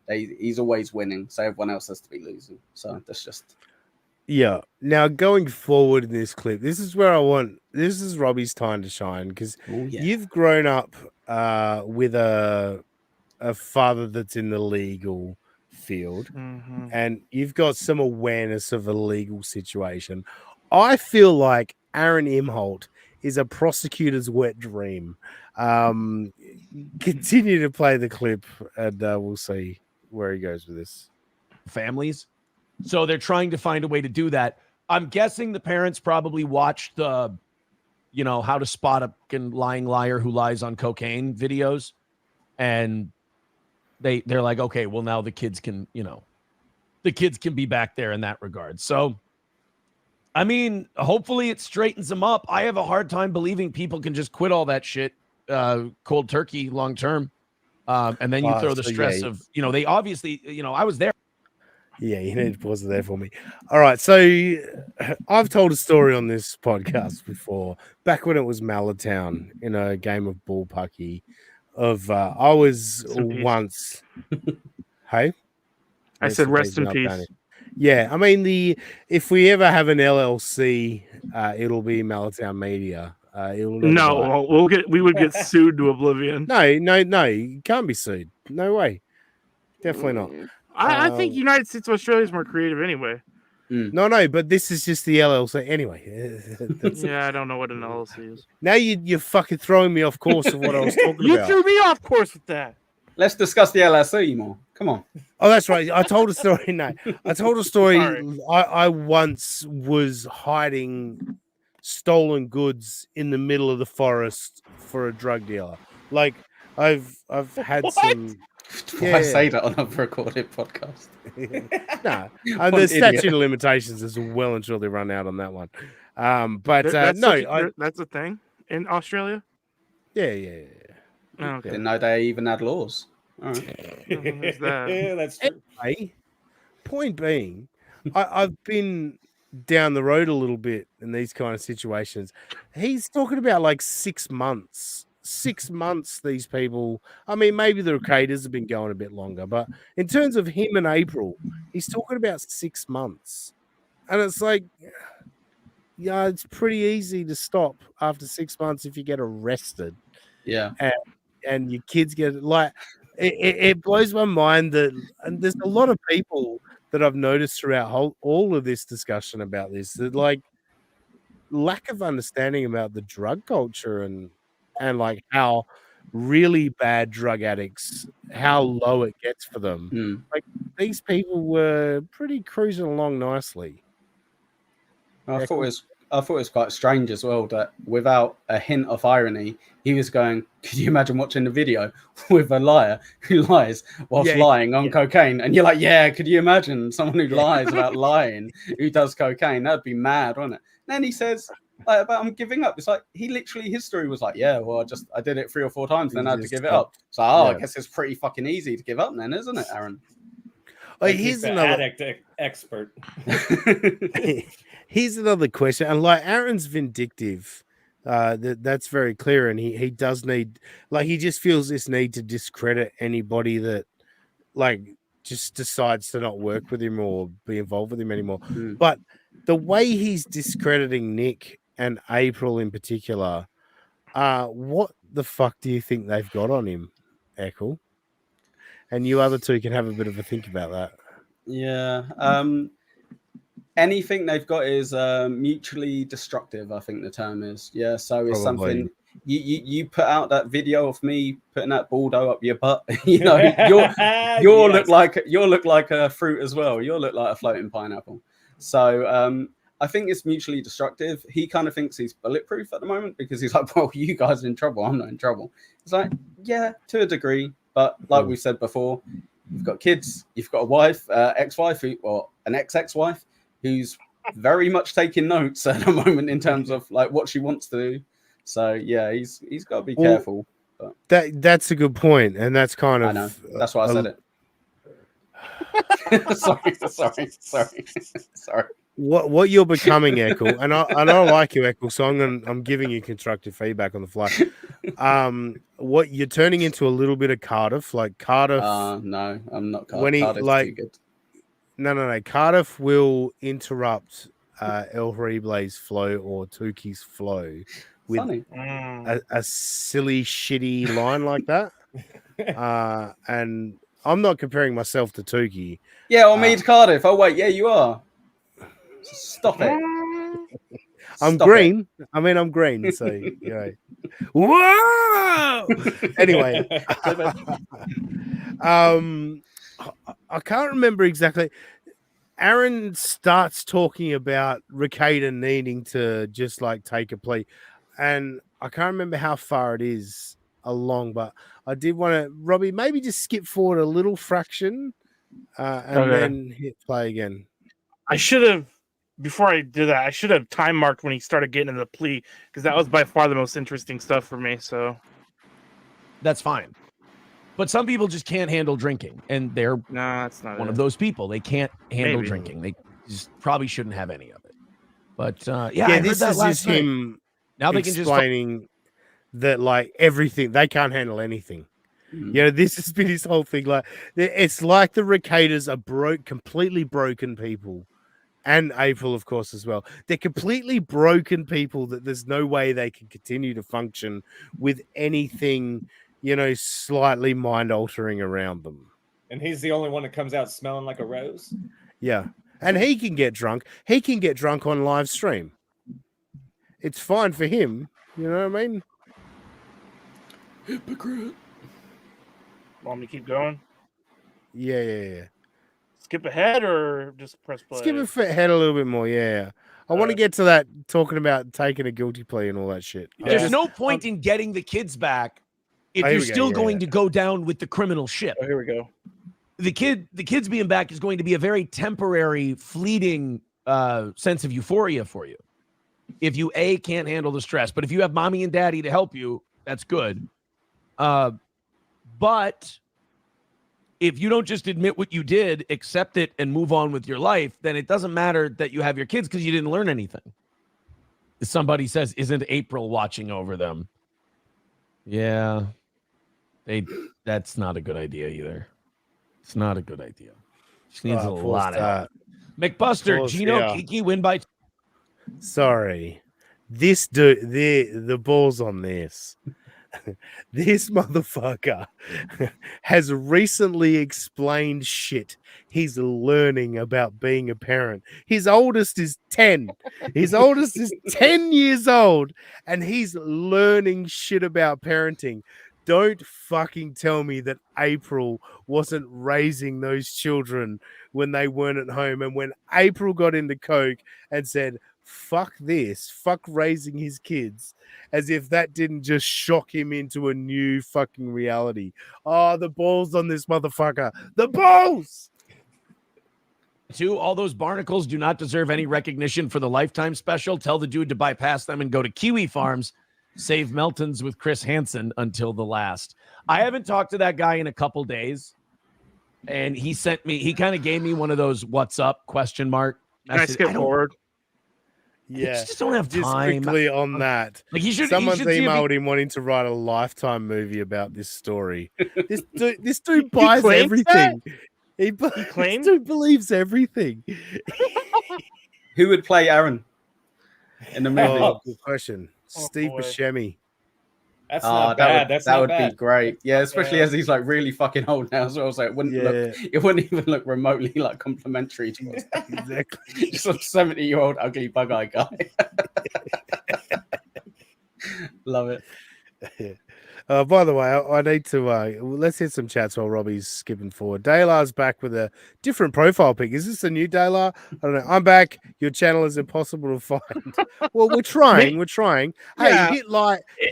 he's always winning, so everyone else has to be losing. So that's just. Yeah. Now going forward in this clip, this is where this is Robbie's time to shine, because you've grown up with a father that's in the legal field, and you've got some awareness of a legal situation. I feel like Aaron Imholte is a prosecutor's wet dream. Continue to play the clip, and we'll see where he goes with this. Families. So they're trying to find a way to do that. I'm guessing the parents probably watched the, how to spot a lying liar who lies on cocaine videos. And they're like, okay, well, now the kids can be back there in that regard. So, I mean, hopefully it straightens them up. I have a hard time believing people can just quit all that shit cold turkey long term. And then you throw the stress of, they obviously, I was there. Yeah, you need to pause it there for me. All right, so I've told a story on this podcast before, back when it was Mallertown in a game of bullpucky. I was once. Hey, I said rest in peace. Yeah, I mean if we ever have an LLC, it'll be Mallertown Media. We would get sued to oblivion. No, you can't be sued. No way, definitely not. I think United States of Australia is more creative anyway. No, but this is just the LLC anyway. I don't know what an LLC is. Now you're fucking throwing me off course of what I was talking you about. You threw me off course with that. Let's discuss the LLC more. Come on. Oh, that's right. I told a story. No, I told a story. I once was hiding stolen goods in the middle of the forest for a drug dealer. Like I've had some. Why say that on a recorded podcast? No, What the an statute idiot. of limitations is well and truly run out on that one. But That's no, that's a thing in Australia. yeah. Oh, okay. Didn't know they even had laws. All right. There's that. That's true. Anyway, point being, I've been down the road a little bit in these kind of situations. He's talking about like 6 months. 6 months, these people. I mean, maybe the Rekieters have been going a bit longer, but in terms of him and April, he's talking about 6 months. And it's like, yeah, it's pretty easy to stop after 6 months if you get arrested. Yeah. And your kids get like it blows my mind that, and there's a lot of people that I've noticed throughout all of this discussion about this, that like lack of understanding about the drug culture and like how really bad drug addicts, how low it gets for them. Like these people were pretty cruising along nicely. I thought it was quite strange as well that without a hint of irony, he was going, could you imagine watching the video with a liar who lies whilst lying on cocaine? And you're like, yeah, could you imagine someone who lies about lying, who does cocaine? That'd be mad, wouldn't it? And then he says, like, about I'm giving up. It's like his story was like, yeah, well, I did it 3 or 4 times, then I had to give it up. So I guess it's pretty fucking easy to give up then, isn't it, Aaron? Like, here's another addict expert. Here's another question, and like Aaron's vindictive. That's very clear, and he does need, like, he just feels this need to discredit anybody that like just decides to not work with him or be involved with him anymore. But the way he's discrediting Nick and April in particular, what the fuck do you think they've got on him, Eccles? And you other two can have a bit of a think about that. Yeah. Anything they've got is mutually destructive, I think the term is. Yeah. So it's something you put out that video of me putting that Baldo up your butt. You know, you'll look like a fruit as well. You'll look like a floating pineapple. So I think it's mutually destructive. He kind of thinks he's bulletproof at the moment because he's like, well, you guys are in trouble. I'm not in trouble. It's like, yeah, to a degree. But like we said before, you've got kids, you've got a wife, ex-wife, or an ex-wife who's very much taking notes at the moment in terms of like what she wants to do. So yeah, he's got to be careful. But that's a good point, and that's kind of, I know. That's why I said it. sorry. What you're becoming, Eccles, and I like you, Eccles, so I'm giving you constructive feedback on the fly. What you're turning into a little bit of Cardiff, like Cardiff. No, I'm not Cardiff. When he Cardiff's like, too good. No. Cardiff will interrupt El Horrible's flow or Tuki's flow with a silly, shitty line like that. And I'm not comparing myself to Tuki. Yeah, or me to Cardiff. Oh wait, yeah, you are. Stop it. I'm green. I'm green. So, you know. Whoa! Anyway. I can't remember exactly. Aaron starts talking about Rekieta needing to just like take a plea. And I can't remember how far it is along, but I did want to, Robbie, maybe just skip forward a little fraction and then hit play again. I should have, before I did that, I should have time marked when he started getting into the plea, because that was by far the most interesting stuff for me. So that's fine. But some people just can't handle drinking, and they're that's not one of those people. They can't handle drinking. They just probably shouldn't have any of it. But yeah, this is just him now they can explaining that like everything, they can't handle anything. You know, this has been his whole thing. Like, it's like the Rekieters are completely broken people, and April, of course, as well. They're completely broken people that there's no way they can continue to function with anything, you know, slightly mind altering around them. And he's the only one that comes out smelling like a rose. Yeah. And he can get drunk. He can get drunk on live stream. It's fine for him. You know what I mean? Hypocrite. Want me to keep going? Yeah. Skip ahead or just press play? Skip ahead a little bit more, yeah. I want to get to that, talking about taking a guilty plea and all that shit. There's no point in getting the kids back if Oh, here you're we go, still yeah, going yeah. to go down with the criminal ship. Oh, here we go. The kids being back is going to be a very temporary, fleeting sense of euphoria for you. If you can't handle the stress, but if you have mommy and daddy to help you, that's good. But if you don't just admit what you did, accept it, and move on with your life, then it doesn't matter that you have your kids because you didn't learn anything. Somebody says, "Isn't April watching over them?" Yeah, that's not a good idea either. It's not a good idea. She needs a lot of help. McBuster, Pause, Gino, yeah. Kiki win by. Sorry. This dude, the balls on this. This motherfucker has recently explained shit he's learning about being a parent. His oldest is 10. His oldest is 10 years old, and he's learning shit about parenting. Don't fucking tell me that April wasn't raising those children when they weren't at home. And when April got into Coke and said, fuck this, fuck raising his kids, as if that didn't just shock him into a new fucking reality. Oh, the balls on this motherfucker. The balls! All those barnacles do not deserve any recognition for the Lifetime special. Tell the dude to bypass them and go to Kiwi Farms. Save Melton's with Chris Hansen until the last. I haven't talked to that guy in a couple days, and he kind of gave me one of those "What's up?" question mark. Can I skip forward? Yeah, just don't have just time. quickly on that. Like Someone's emailed him wanting to write a Lifetime movie about this story. This dude buys everything. He claims dude believes everything. Who would play Aaron in the movie? Oh, good question. Steve Buscemi. That's not bad. That would be great. Yeah, especially as he's like really fucking old now. So I was like, it wouldn't even look remotely like complimentary to us. Exactly. Just a 70-year-old ugly bug-eyed guy. Love it. By the way, I need to let's hit some chats while Robbie's skipping forward. Daylar's back with a different profile pic. Is this a new Daylar? I don't know. I'm back. Your channel is impossible to find. Well, we're trying. We're trying. Yeah. Hey,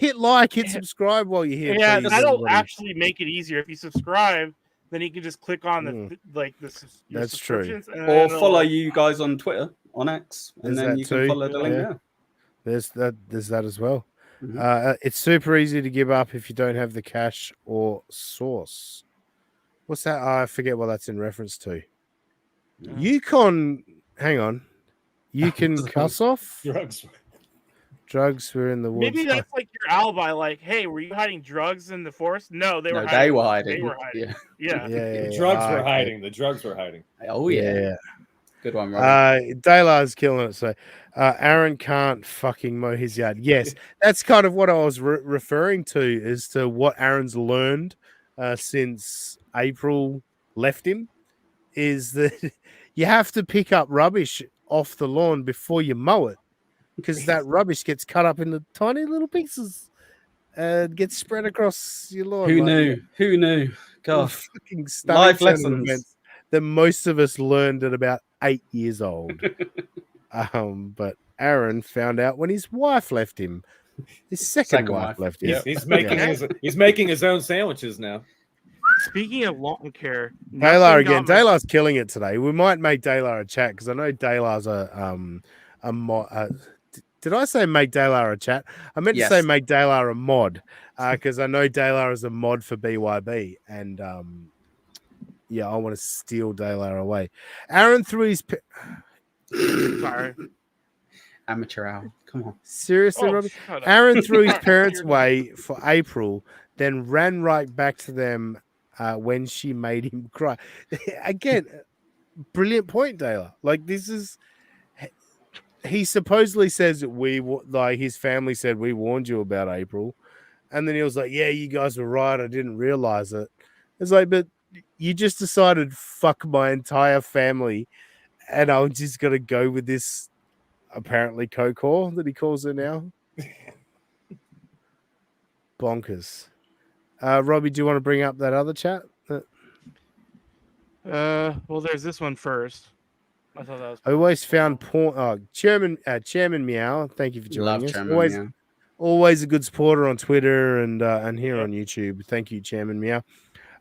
hit subscribe while you're here. Yeah, please, that'll everybody. actually make it easier. If you subscribe, then you can just click on the That's true. subscriptions, and Or then follow you guys on Twitter, on X, and There's then that you too. can follow the link there. There's that as well. Mhm. It's super easy to give up if you don't have the cash or source. What's that? I forget what that's in reference to. Yukon, hang on. You can cuss off? Drugs were in the woods. maybe that's like your alibi. Like, hey, were you hiding drugs in the forest? No, they were. They were hiding. They were hiding. Yeah. The drugs were hiding. The drugs were hiding. Oh yeah. Good one, Rob. Daylar's killing it. So Aaron can't fucking mow his yard. Yes, that's kind of what I was referring to as to what Aaron's learned since April left him is that you have to pick up rubbish off the lawn before you mow it, because that rubbish gets cut up into tiny little pieces and gets spread across your lawn. Who knew? Who knew? God, fucking life lessons that most of us learned at about 8 years old. But Aaron found out when his wife left him. His second wife left him. He's making his own sandwiches now. Speaking of lawn care, Daylar again. Daylar's killing it today. We might make Daylar a chat because I know Daylar's a mod. Did I say make Daylar a chat? I meant to say make Daylar a mod because I know Daylar is a mod for BYB, and yeah, I want to steal Daylar away. Aaron threw his. Sorry. Amateur hour. Come on. Seriously, Robbie? Aaron threw his parents away for April, then ran right back to them when she made him cry. Again, brilliant point, Daylar. Like, this is. He supposedly says that his family said we warned you about April, and then he was like, "Yeah, you guys were right. I didn't realize it." It's like, but you just decided fuck my entire family, and I'm just gonna go with this apparently co-core that he calls her now. Bonkers. Robbie, do you want to bring up that other chat? Well, there's this one first. I thought that was. I always found porn. Chairman Meow, thank you for joining us. always a good supporter on Twitter and here on YouTube. Thank you, Chairman Meow.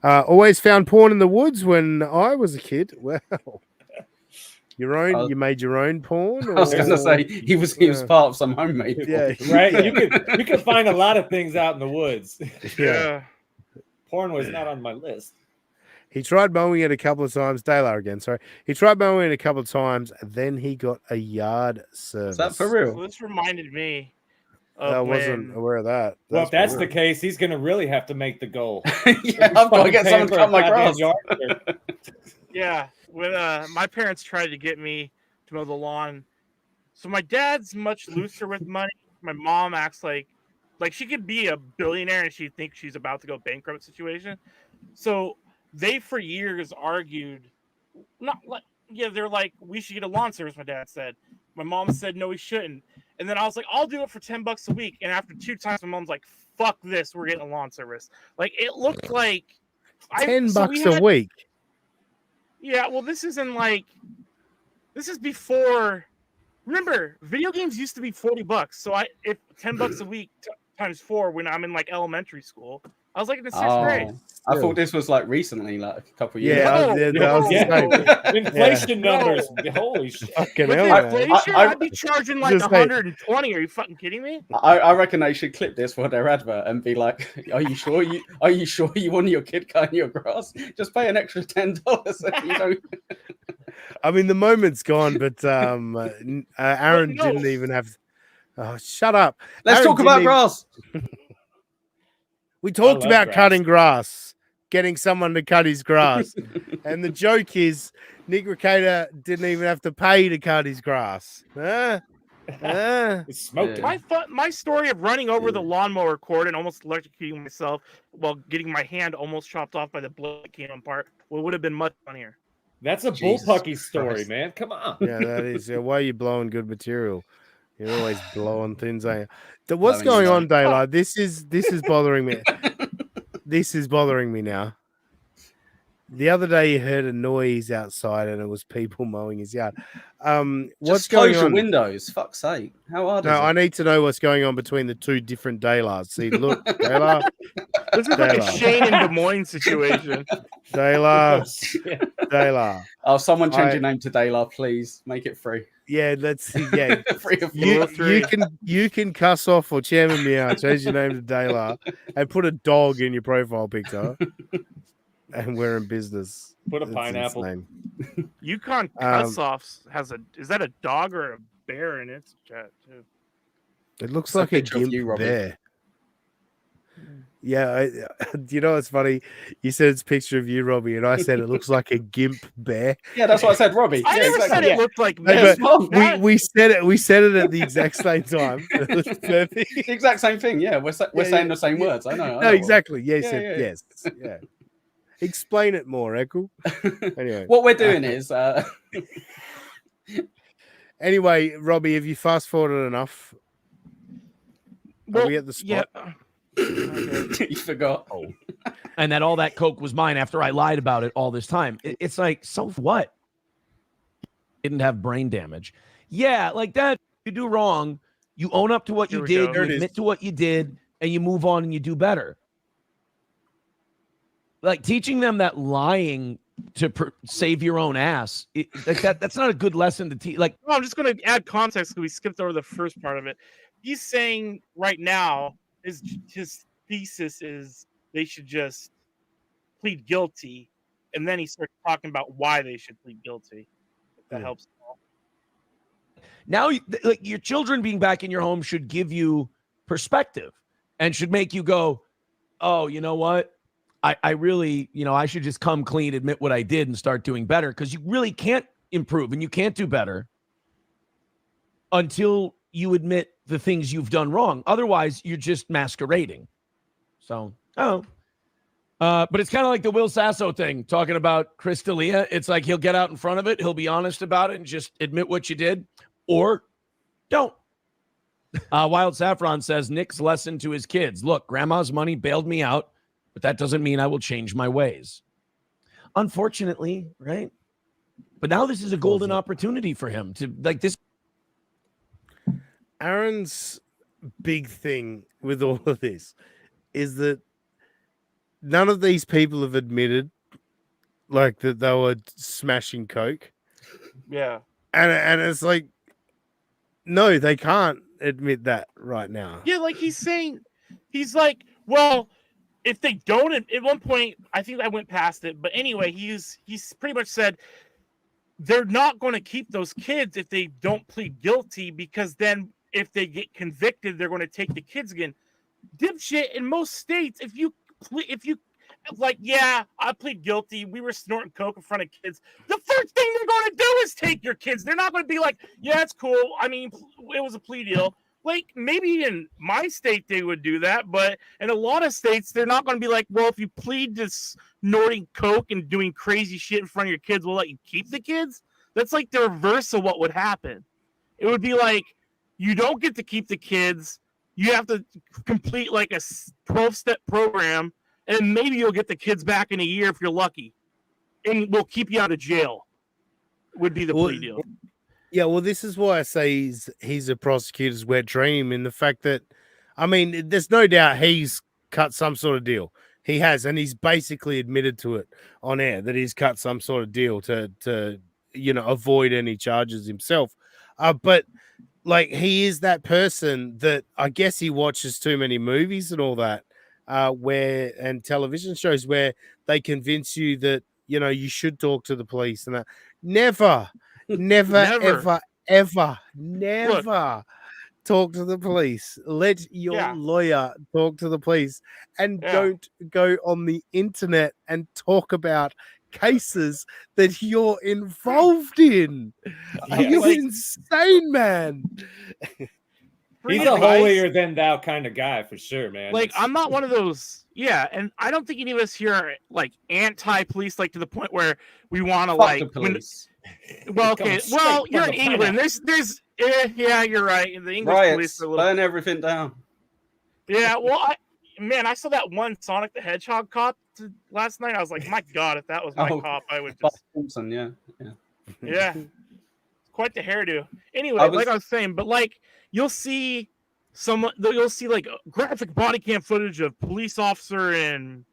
Always found porn in the woods when I was a kid. Well, you made your own porn? I was going to say he was part of some homemade porn. Yeah, Right? You could find a lot of things out in the woods. Yeah. Porn was not on my list. He tried mowing it a couple of times. Daylar again, sorry. He tried mowing it a couple of times, then he got a yard service. Is that for real? Well, this reminded me I wasn't aware of that. Well, if that's the case, he's going to really have to make the goal. Yeah, I've got to get someone to cut my grass. Yeah, when my parents tried to get me to mow the lawn, so my dad's much looser with money. My mom acts like she could be a billionaire and she thinks she's about to go bankrupt situation. So they for years argued, they're like, we should get a lawn service. My dad said. My mom said no, we shouldn't. And then I was like, I'll do it for $10 a week. And after 2 times, my mom's like, fuck this, we're getting a lawn service. Like it looked like $10 a week. Yeah, well, this is before. Remember, video games used to be $40. So if $10 a week times 4 when I'm in like elementary school, I was like in the 6th grade. I thought this was like recently, like a couple of years ago. Inflation numbers. Holy shit. With inflation, I'd be charging like 120. Are you fucking kidding me? I reckon they should clip this for their advert and be like, Are you sure you want your kid cutting your grass? Just pay an extra $10. I mean, the moment's gone, but Aaron didn't even have. Oh, shut up! Let's talk about grass. We talked about cutting grass, getting someone to cut his grass, and the joke is Nick Rekieta didn't even have to pay to cut his grass. Smoked my story of running over the lawnmower cord and almost electrocuting myself while getting my hand almost chopped off by the blade that came apart would have been much funnier. That's a bullpucky story, man. Come on. Yeah, that is. Why are you blowing good material? You're always blowing things, ain't you? What's going on, Daylight? This is bothering me. This is bothering me now. The other day, you heard a noise outside, and it was people mowing his yard. What's going on? Close your windows. Fuck's sake! How hard is it? I need to know what's going on between the 2 different Daylars. See, look, Daylar. This is like a Shane in Des Moines situation. Daylar. Oh, someone change your name to Daylar, please. Make it free. Yeah, let's see. Yeah, free of you can cuss off for Chairman Meow, change your name to Daylar, and put a dog in your profile picture. And we're in business. Put a pineapple. Yukon Cuss-Offs is that a dog or a bear in its chat too? It looks like a gimp bear. Yeah, you know what's funny? You said it's a picture of you, Robbie, and I said it looks like a gimp bear. Yeah, that's what I said, Robbie. I never said it looked like this. We said it. We said it at the exact same time. It was perfect. The exact same thing. Yeah, we're saying the same words. I know. No, exactly. Yes, yes. Yeah. Explain it more, Echo. Anyway, what we're doing is. Anyway, Robbie, have you fast forwarded enough? Well, are we at the spot? Yeah. You forgot. Oh. And that all that coke was mine after I lied about it all this time. It's like, so what? Didn't have brain damage. Yeah, like that. You do wrong. You own up to what you did. You admit to what you did, and you move on and you do better. Like teaching them that lying to save your own ass. That's not a good lesson to teach. Like, well, I'm just going to add context because we skipped over the first part of it. He's saying right now his thesis is they should just plead guilty, and then he starts talking about why they should plead guilty. If that helps. Now, like your children being back in your home should give you perspective and should make you go, oh, you know what? I really, I should just come clean, admit what I did, and start doing better, because you really can't improve and you can't do better until you admit the things you've done wrong. Otherwise, you're just masquerading. So, but it's kind of like the Will Sasso thing, talking about Chris D'Elia. It's like he'll get out in front of it, he'll be honest about it, and just admit what you did, or don't. Wild Saffron says, Nick's lesson to his kids. Look, grandma's money bailed me out, but that doesn't mean I will change my ways. Unfortunately, right? But now this is a golden opportunity for him to like this. Aaron's big thing with all of this is that none of these people have admitted like that they were smashing coke, Yeah. and it's like, no, they can't admit that right now. Yeah, like he's saying, he's like, well, if they don't, at one point, I think I went past it, but anyway, he's pretty much said they're not going to keep those kids if they don't plead guilty, because then if they get convicted, they're going to take the kids again. Dipshit, in most states, if you like, yeah, I plead guilty, we were snorting coke in front of kids, the first thing they're going to do is take your kids. They're not going to be like, yeah, it's cool, I mean, it was a plea deal. Like, maybe in my state they would do that, but in a lot of states they're not going to be like, well, if you plead to snorting coke and doing crazy shit in front of your kids, we'll let you keep the kids. That's like the reverse of what would happen. It would be like, you don't get to keep the kids, you have to complete like a 12-step program, and maybe you'll get the kids back in a year if you're lucky, and we'll keep you out of jail, would be the plea deal. Yeah, well, this is why I say he's a prosecutor's wet dream, in the fact that, I mean, there's no doubt he's cut some sort of deal. He has, and he's basically admitted to it on air that he's cut some sort of deal to avoid any charges himself. But like, he is that person that I guess he watches too many movies and all that, and television shows where they convince you that, you should talk to the police and that. Never. Ever talk to the police. Let your lawyer talk to the police, and don't go on the internet and talk about cases that you're involved in. Are you insane, man? He's a holier than thou kind of guy for sure, man. Like, I'm not one of those. Yeah, and I don't think any of us here are like anti-police, like to the point where we want to like. Well, okay. Well, you're in England. There's. Yeah, you're right. The English police are a little. Burn everything down. Yeah, well, I saw that one Sonic the Hedgehog cop last night. I was like, my God, if that was my cop, I would just. Thompson, yeah. Quite the hairdo. Anyway, like I was saying, but like you'll see like graphic body cam footage of police officer in,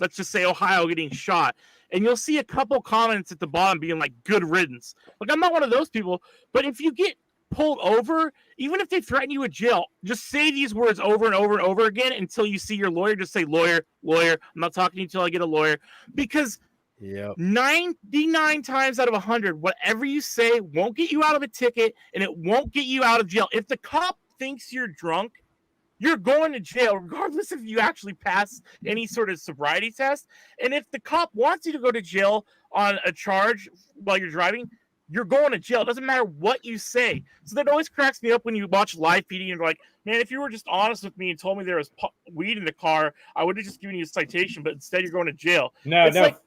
let's just say, Ohio getting shot. And you'll see a couple comments at the bottom being like, good riddance. Like, I'm not one of those people, but if you get pulled over, even if they threaten you with jail, just say these words over and over and over again until you see your lawyer. Just say, lawyer. I'm not talking to you until I get a lawyer. Because 99 times out of 100, whatever you say won't get you out of a ticket, and it won't get you out of jail. If the cop thinks you're drunk, you're going to jail, regardless if you actually pass any sort of sobriety test. And if the cop wants you to go to jail on a charge while you're driving, you're going to jail. It doesn't matter what you say. So that always cracks me up when you watch live feeding and you're like, man, if you were just honest with me and told me there was weed in the car, I would have just given you a citation, but instead you're going to jail. No. Like,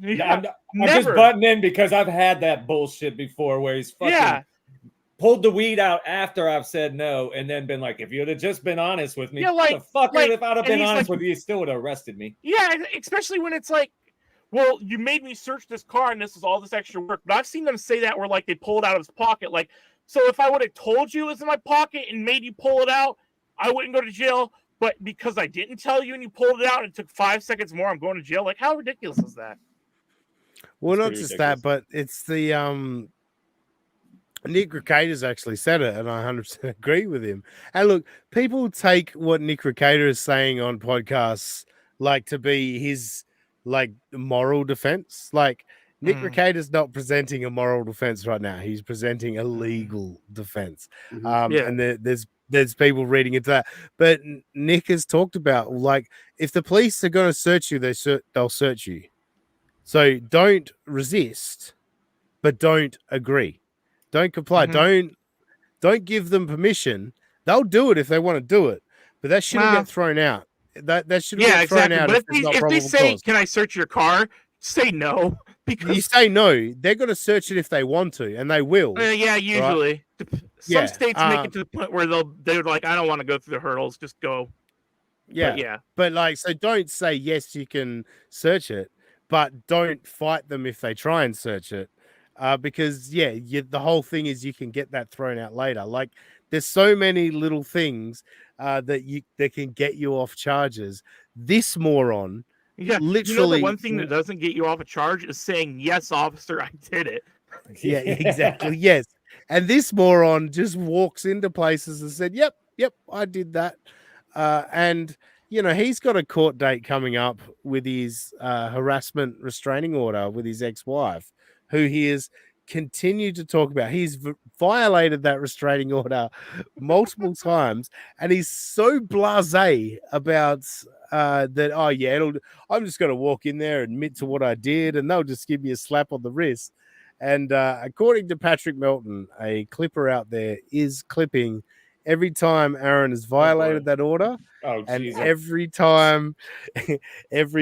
I'm just butting in because I've had that bullshit before where he's fucking pulled the weed out after I've said no, and then been like, if you'd have just been honest with me, if I'd have been honest with you, you still would have arrested me. Yeah, especially when it's like, well, you made me search this car and this is all this extra work. But I've seen them say that where like they pull it out of his pocket. Like, so if I would have told you it was in my pocket and made you pull it out, I wouldn't go to jail. But because I didn't tell you and you pulled it out and it took 5 seconds more, I'm going to jail. Like, how ridiculous is that? Well, not just that, but it's the Nick Rekieta's actually said it, and I 100% agree with him. And look, people take what Nick Rekieta is saying on podcasts like to be his like moral defense. Like, Nick Rekieta's not presenting a moral defense right now. He's presenting a legal defense. And there's people reading into that. But Nick has talked about, like, if the police are going to search you, they'll search you. So don't resist, but don't agree. Don't comply. Don't give them permission. They'll do it if they want to do it, but that shouldn't get thrown out. That shouldn't get thrown out. But if they say, "Can I search your car?" say no, because you say no. They're going to search it if they want to, and they will. Yeah, usually. Right? Some states make it to the point where they're like, "I don't want to go through the hurdles. Just go." Yeah, but like, so don't say yes. You can search it, but don't fight them if they try and search it. Because the whole thing is you can get that thrown out later. Like, there's so many little things that can get you off charges. This moron, literally, the one thing that doesn't get you off a charge is saying, "Yes, officer, I did it." Yeah, exactly. Yes. And this moron just walks into places and said, Yep, I did that. And he's got a court date coming up with his harassment restraining order with his ex-wife, who he has continued to talk about. He's violated that restraining order multiple times, and he's so blasé about that. Oh yeah, I'm just going to walk in there, admit to what I did, and they'll just give me a slap on the wrist. And according to Patrick Melton, a clipper out there is clipping every time Aaron has violated that order. Oh, and Jesus. every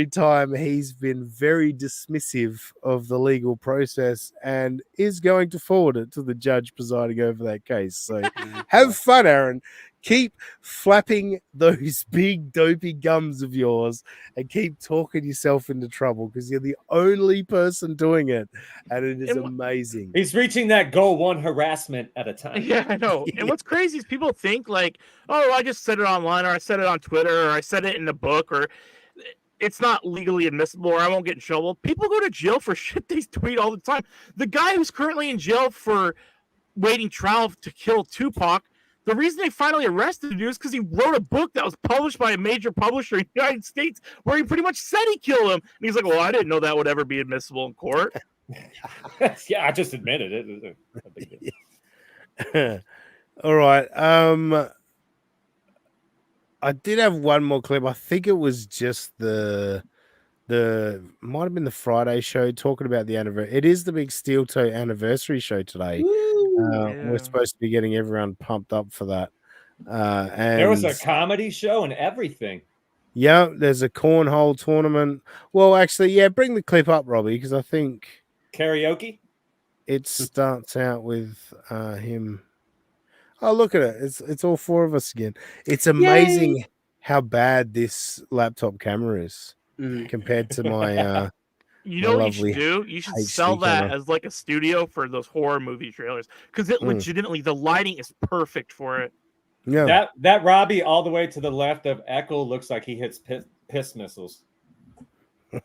time he's been very dismissive of the legal process and is going to forward it to the judge presiding over that case. So have fun, Aaron. Keep flapping those big dopey gums of yours and keep talking yourself into trouble, because you're the only person doing it, and it is amazing. He's reaching that goal one harassment at a time. Yeah, I know. And what's crazy is people think like, oh, I just said it online, or I said it on Twitter, or I said it in the book, or it's not legally admissible, or I won't get in trouble. People go to jail for shit they tweet all the time. The guy who's currently in jail for waiting trial to kill Tupac, the reason they finally arrested him is because he wrote a book that was published by a major publisher in the United States where he pretty much said he killed him. And he's like, well, I didn't know that would ever be admissible in court. Yeah, I just admitted it. All right. I did have one more clip. I think it was just the might have been the Friday show talking about the anniversary. It is the big Steel Toe anniversary show today. We're supposed to be getting everyone pumped up for that. And there was a comedy show and everything. Yeah, there's a cornhole tournament. Well, actually, yeah, bring the clip up, Robbie, because I think karaoke. It starts out with him. Oh, look at it! It's all four of us again. It's amazing how bad this laptop camera is compared to my. You know what you should do? You should sell that as like a studio for those horror movie trailers, because it legitimately, the lighting is perfect for it. Yeah, that Robbie all the way to the left of Echo looks like he hits piss missiles.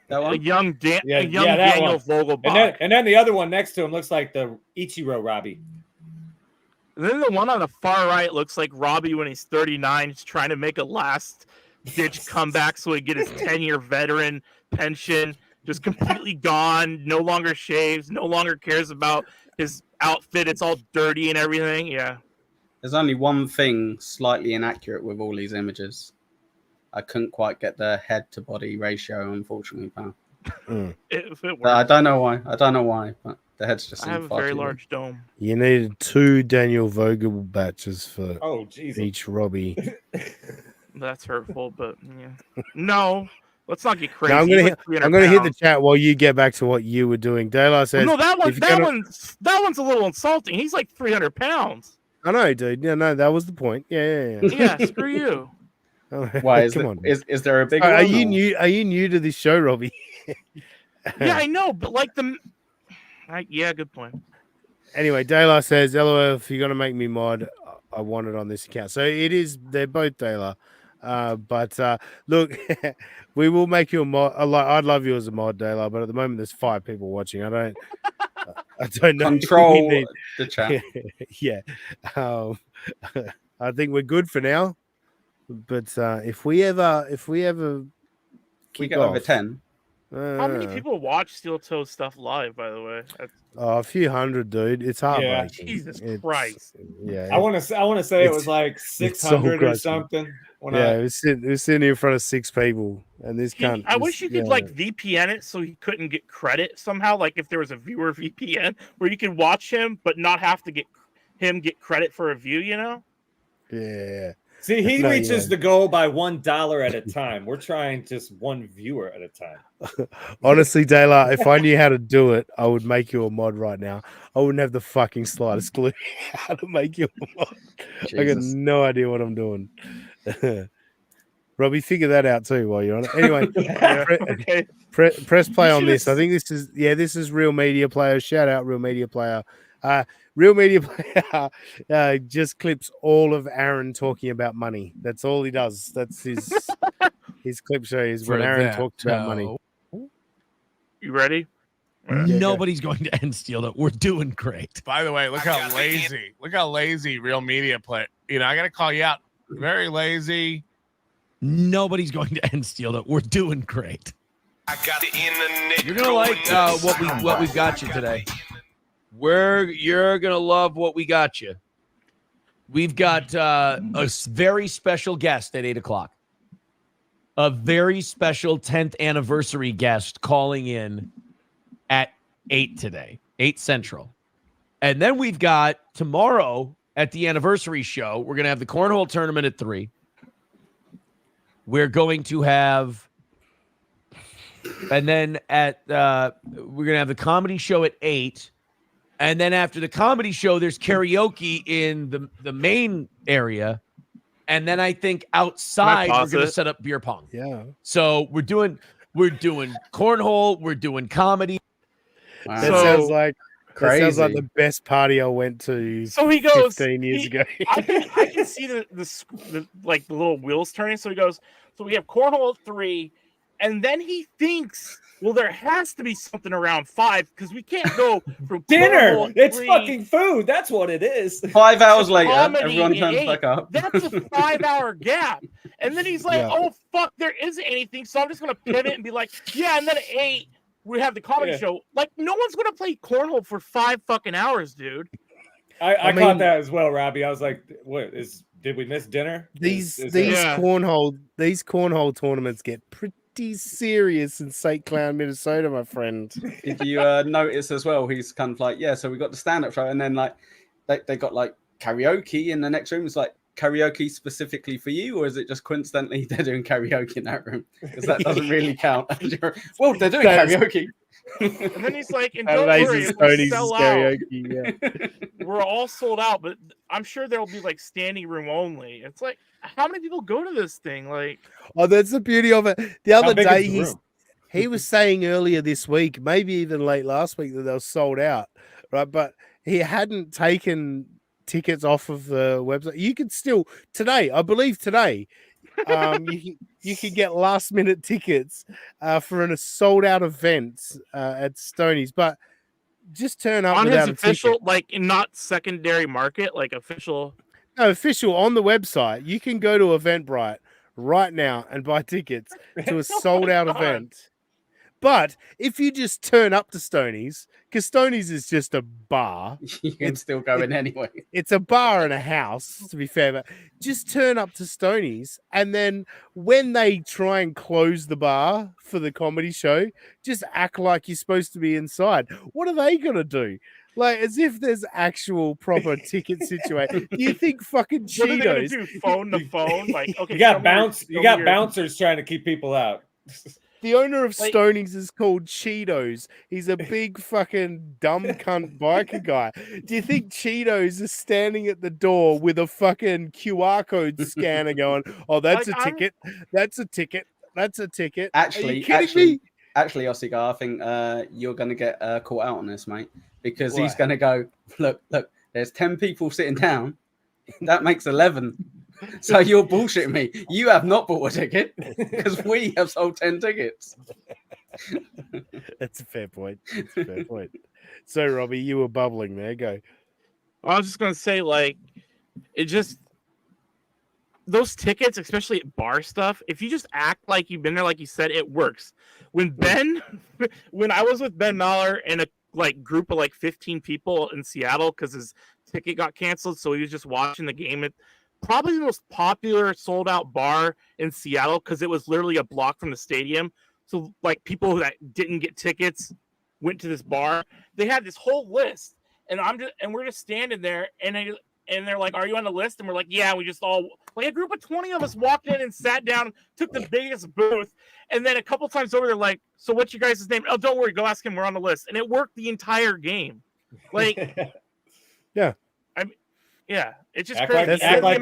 That one? A young Daniel Vogelbach. And then the other one next to him looks like the Ichiro Robbie. And then the one on the far right looks like Robbie when he's 39. He's trying to make a last-ditch comeback so he get his 10-year veteran pension. Just completely gone, no longer shaves, no longer cares about his outfit. It's all dirty and everything. Yeah. There's only one thing slightly inaccurate with all these images. I couldn't quite get the head to body ratio, unfortunately, pal. I don't know why. But the head's just. I have a very large dome. You needed 2 Daniel Vogel batches for each Robbie. That's hurtful, but yeah. No. Let's not get crazy. No, I'm gonna hit the chat while you get back to what you were doing. Daylight says, well, no, that one's a little insulting. He's like 300 pounds. I know, dude. Yeah, no, that was the point. Yeah. Yeah, screw you. Why is there a big? Are you new? Are you new to this show, Robbie? Yeah, I know, but like yeah, good point. Anyway, Dayla says, "LOL, if you're gonna make me mod, I want it on this account." So it is. They're both Dayla. But look, we will make you a mod. I'd love you as a mod, Dayla, but at the moment there's 5 people watching. I don't know. Control the chat. Yeah. I think we're good for now. But if we ever get over 10. How many people watch Steel Toe stuff live, by the way? A few hundred, dude. It's heartbreaking. Yeah. Jesus Christ. Yeah. I want to say it was like 600 or something. We're sitting in front of 6 people, and this can't. I wish you could like VPN it so he couldn't get credit somehow. Like if there was a viewer VPN where you could watch him but not have to get credit for a view. You know? Yeah. See, he reaches the goal by $1 at a time. We're trying just 1 viewer at a time. Honestly, Dayla, if I knew how to do it, I would make you a mod right now. I wouldn't have the fucking slightest clue how to make you a mod. Jesus. I got no idea what I'm doing. Robbie, figure that out too while you're on it. Anyway, press play on this. I think this is Real Media Player. Shout out Real Media Player. Real media player just clips all of Aaron talking about money. That's all he does. That's his clip show is when For Aaron that, talks about money. You ready? Nobody's going to end steal that. We're doing great. By the way, look how lazy real media play. You know, I got to call you out. Very lazy. Nobody's going to end steal that. We're doing great. You're gonna like what we've got you today. You're gonna love what we got you. We've got a very special guest at 8:00. A very special 10th anniversary guest calling in at 8 today, 8 Central. And then we've got tomorrow at the anniversary show, we're going to have the cornhole tournament at 3. We're going to have, and then we're going to have the comedy show at 8. And then after the comedy show, there's karaoke in the main area. And then I think outside we're going to set up beer pong. Yeah. So we're doing cornhole, we're doing comedy. Wow. That sounds like the best party I went to. So he goes 15 years ago. I can see the little wheels turning. So he goes, so we have cornhole at 3, and then he thinks, well, there has to be something around 5 because we can't go from dinner. It's 3, fucking food. That's what it is. 5 hours later, comedy everyone turns 8. back up. That's a 5-hour gap. And then he's like, oh, fuck, there isn't anything. So I'm just going to pivot and be like, yeah. And then at 8, we have the comedy show. Like, no one's going to play cornhole for 5 fucking hours, dude. I caught that as well, Robbie. I was like, did we miss dinner? These cornhole tournaments get pretty serious in St. Cloud, Minnesota, my friend. Did you notice as well? He's kind of like, yeah. So we got the stand-up show, and then like they got like karaoke in the next room. It's like karaoke specifically for you, or is it just coincidentally they're doing karaoke in that room? Because that doesn't really count. Well, they're doing karaoke. And then he's like, and don't worry, if we sell out, we're all sold out, but I'm sure there'll be like standing room only. It's like, how many people go to this thing? Like, oh, that's the beauty of it. The other day, he was saying earlier this week, maybe even late last week, that they were sold out, right? But he hadn't taken tickets off of the website. You could still today, I believe today, you can get last minute tickets for a sold out event at Stoney's, but just turn up on without his official, ticket. like not secondary market, like official. No, official on the website. You can go to Eventbrite right now and buy tickets to a sold out event. But if you just turn up to Stoney's, because Stoney's is just a bar. You can still go in anyway. It's a bar and a house, to be fair. But just turn up to Stoney's, and then when they try and close the bar for the comedy show, just act like you're supposed to be inside. What are they going to do? Like, as if there's actual proper ticket situation. Do you think fucking Cheetos? What are they gonna do? Phone to phone? Like, okay, you got bouncers trying to keep people out. The owner of Stoney's is called Cheetos. He's a big fucking dumb cunt biker guy. Do you think Cheetos is standing at the door with a fucking QR code scanner going, oh, that's a ticket. That's a ticket. That's a ticket. Actually, are you kidding me? Actually, Ossigar, I think you're going to get caught out on this, mate, because he's going to go, look, there's 10 people sitting down. That makes 11. So you're bullshitting me. You have not bought a ticket because we have sold 10 tickets. That's a fair point. That's a fair point. So, Robbie, you were bubbling there. Go. I was just going to say, like, it just, those tickets, especially at bar stuff, if you just act like you've been there, like you said, it works. When I was with Ben Mahler and a group of 15 people in Seattle because his ticket got canceled, so he was just watching the game at probably the most popular sold out bar in Seattle because it was literally a block from the stadium. So people that didn't get tickets went to this bar. They had this whole list, and we're just standing there, and they're like, "Are you on the list?" And we're like, "Yeah." We just all a group of 20 of us walked in and sat down, took the biggest booth, and then a couple times over, they're like, "So what's your guys' name?" "Oh, don't worry, go ask him. We're on the list." And it worked the entire game. Yeah. Yeah, it's just crazy. The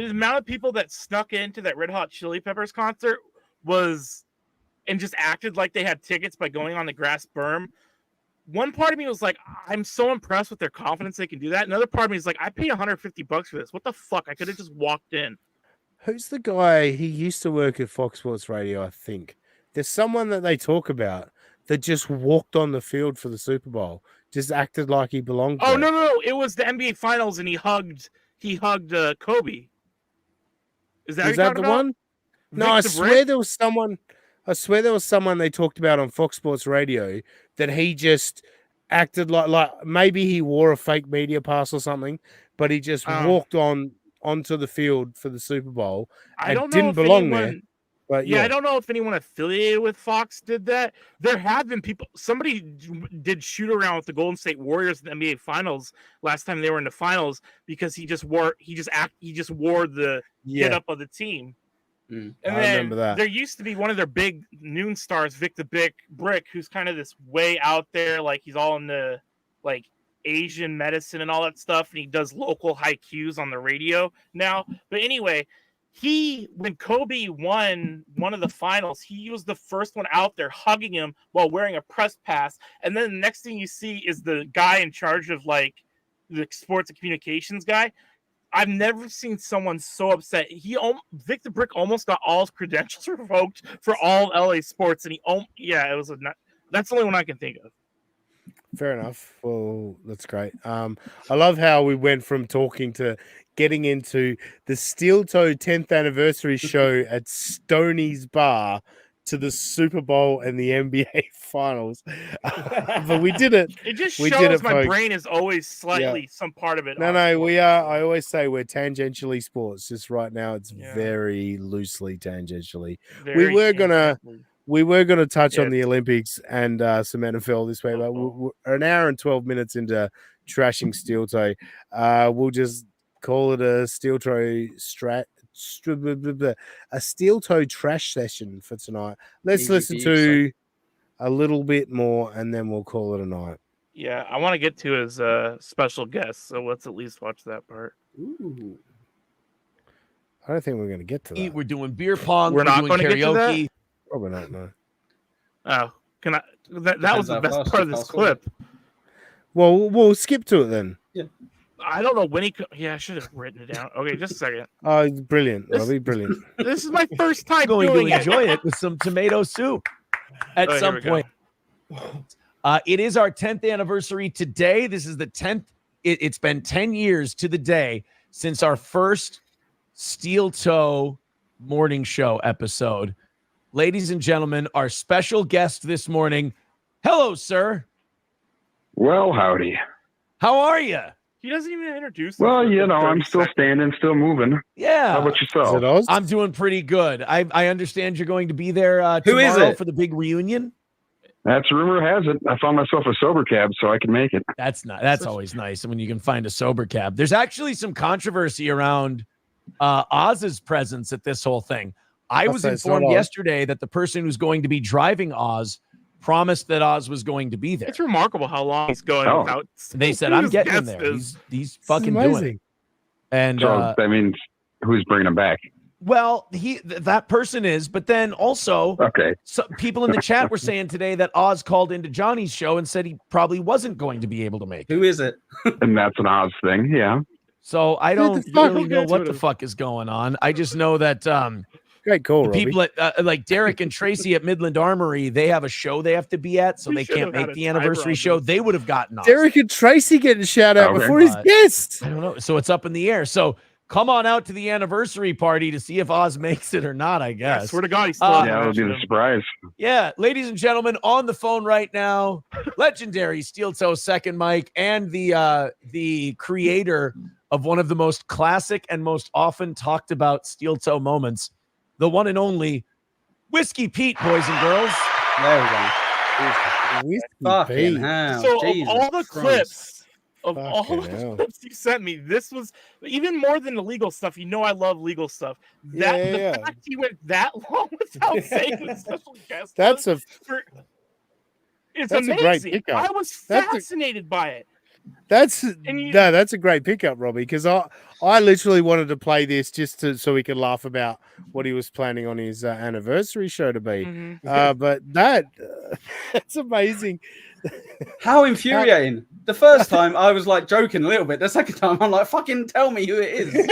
amount of people that snuck into that Red Hot Chili Peppers concert and just acted like they had tickets by going on the grass berm one part of me was like, I'm so impressed with their confidence they can do that. Another part of me is like, I paid $150 for this. What the fuck? I could have just walked in. Who's the guy? He used to work at Fox Sports Radio, I think. There's someone that they talk about that just walked on the field for the Super Bowl, just acted like he belonged. Oh, there. no. It was the NBA Finals, and he hugged Kobe. Is that, Was that the one? No, I swear there was someone. I swear there was someone they talked about on Fox Sports Radio that he just acted like maybe he wore a fake media pass or something, but he just walked onto the field for the Super Bowl and didn't belong there. But I don't know if anyone affiliated with Fox did that. There have been people. Somebody did shoot around with the Golden State Warriors in the NBA Finals last time they were in the finals because he just wore the get up of the team. And I then remember that. There used to be one of their big noon stars, Vic the Brick, who's kind of this way out there, like he's all in the like Asian medicine and all that stuff, and he does local haikus on the radio now. But anyway, when Kobe won one of the finals, he was the first one out there hugging him while wearing a press pass. And then the next thing you see is the guy in charge of like the sports and communications guy. I've never seen someone so upset. Vic the Brick almost got all his credentials revoked for all LA sports, and that's the only one I can think of. Fair enough. Well, that's great. I love how we went from talking to getting into the Steel Toe 10th anniversary show at Stoney's Bar to the Super Bowl and the NBA Finals. But we did it. It just shows my brain is always slightly some part of it. No, we are. I always say we're tangentially sports. Just right now, it's very loosely tangentially. We were gonna touch on the Olympics and some NFL this way, but we're an hour and 12 minutes into trashing Steel Toe. We'll just call it a Steel Toe a Steel Toe trash session for tonight. Let's listen to a little bit more and then we'll call it a night. Yeah, I want to get to his special guest, so let's at least watch that part. Ooh. I don't think we're going to get to that. We're doing beer pong. We're not doing going to get to that? Probably not, no. Oh, can I? That was the best part of this clip. Well, we'll skip to it then. Yeah. I don't know when he. I should have written it down. Okay, just a second. Oh, brilliant, Robbie, brilliant. This is my first time going doing to enjoy it with some tomato soup at some point. It is our 10th anniversary today. This is the 10th. It's been 10 years to the day since our first Steel Toe morning show episode. Ladies and gentlemen, our special guest this morning. Hello, sir. Well, howdy. How are you? He doesn't even introduce himself. Well, you know, I'm still standing, still moving. Yeah. How about yourself? I'm doing pretty good. I understand you're going to be there tomorrow for the big reunion. That's rumor has it. I found myself a sober cab so I can make it. That's always nice when you can find a sober cab. There's actually some controversy around Oz's presence at this whole thing. I was informed yesterday that the person who's going to be driving Oz promised that Oz was going to be there. It's remarkable how long he's going without. They said, I'm getting him there. He's fucking doing it. And so that means who's bringing him back? Well, that person is, but then also people in the chat were saying today that Oz called into Johnny's show and said he probably wasn't going to be able to make it. Who is it? And that's an Oz thing, yeah. So I don't really know what the fuck is going on. I just know that great call, people at like Derek and Tracy at Midland Armory, they have a show they have to be at, so they can't make the anniversary show. They would have gotten Oz. Derek and Tracy getting a shout out before his guest. I don't know. So it's up in the air. So come on out to the anniversary party to see if Oz makes it or not, I guess. I swear to God, he's still it'll be the surprise. Yeah, ladies and gentlemen, on the phone right now, legendary Steel Toe second mic and the creator of one of the most classic and most often talked about Steel Toe moments, the one and only Whiskey Pete, boys and girls. There we go. Fucking hell. So Jesus of all the Christ. clips you sent me, this was even more than the legal stuff. You know I love legal stuff. The fact he went that long without saying the special guest. That's amazing. a great pickup. I was fascinated by it. That's And that's a great pickup, Robbie, because I literally wanted to play this just so we could laugh about what he was planning on his anniversary show to be. Mhm. But that's amazing. How infuriating. The first time I was like joking a little bit. The second time I'm like, fucking tell me who it is.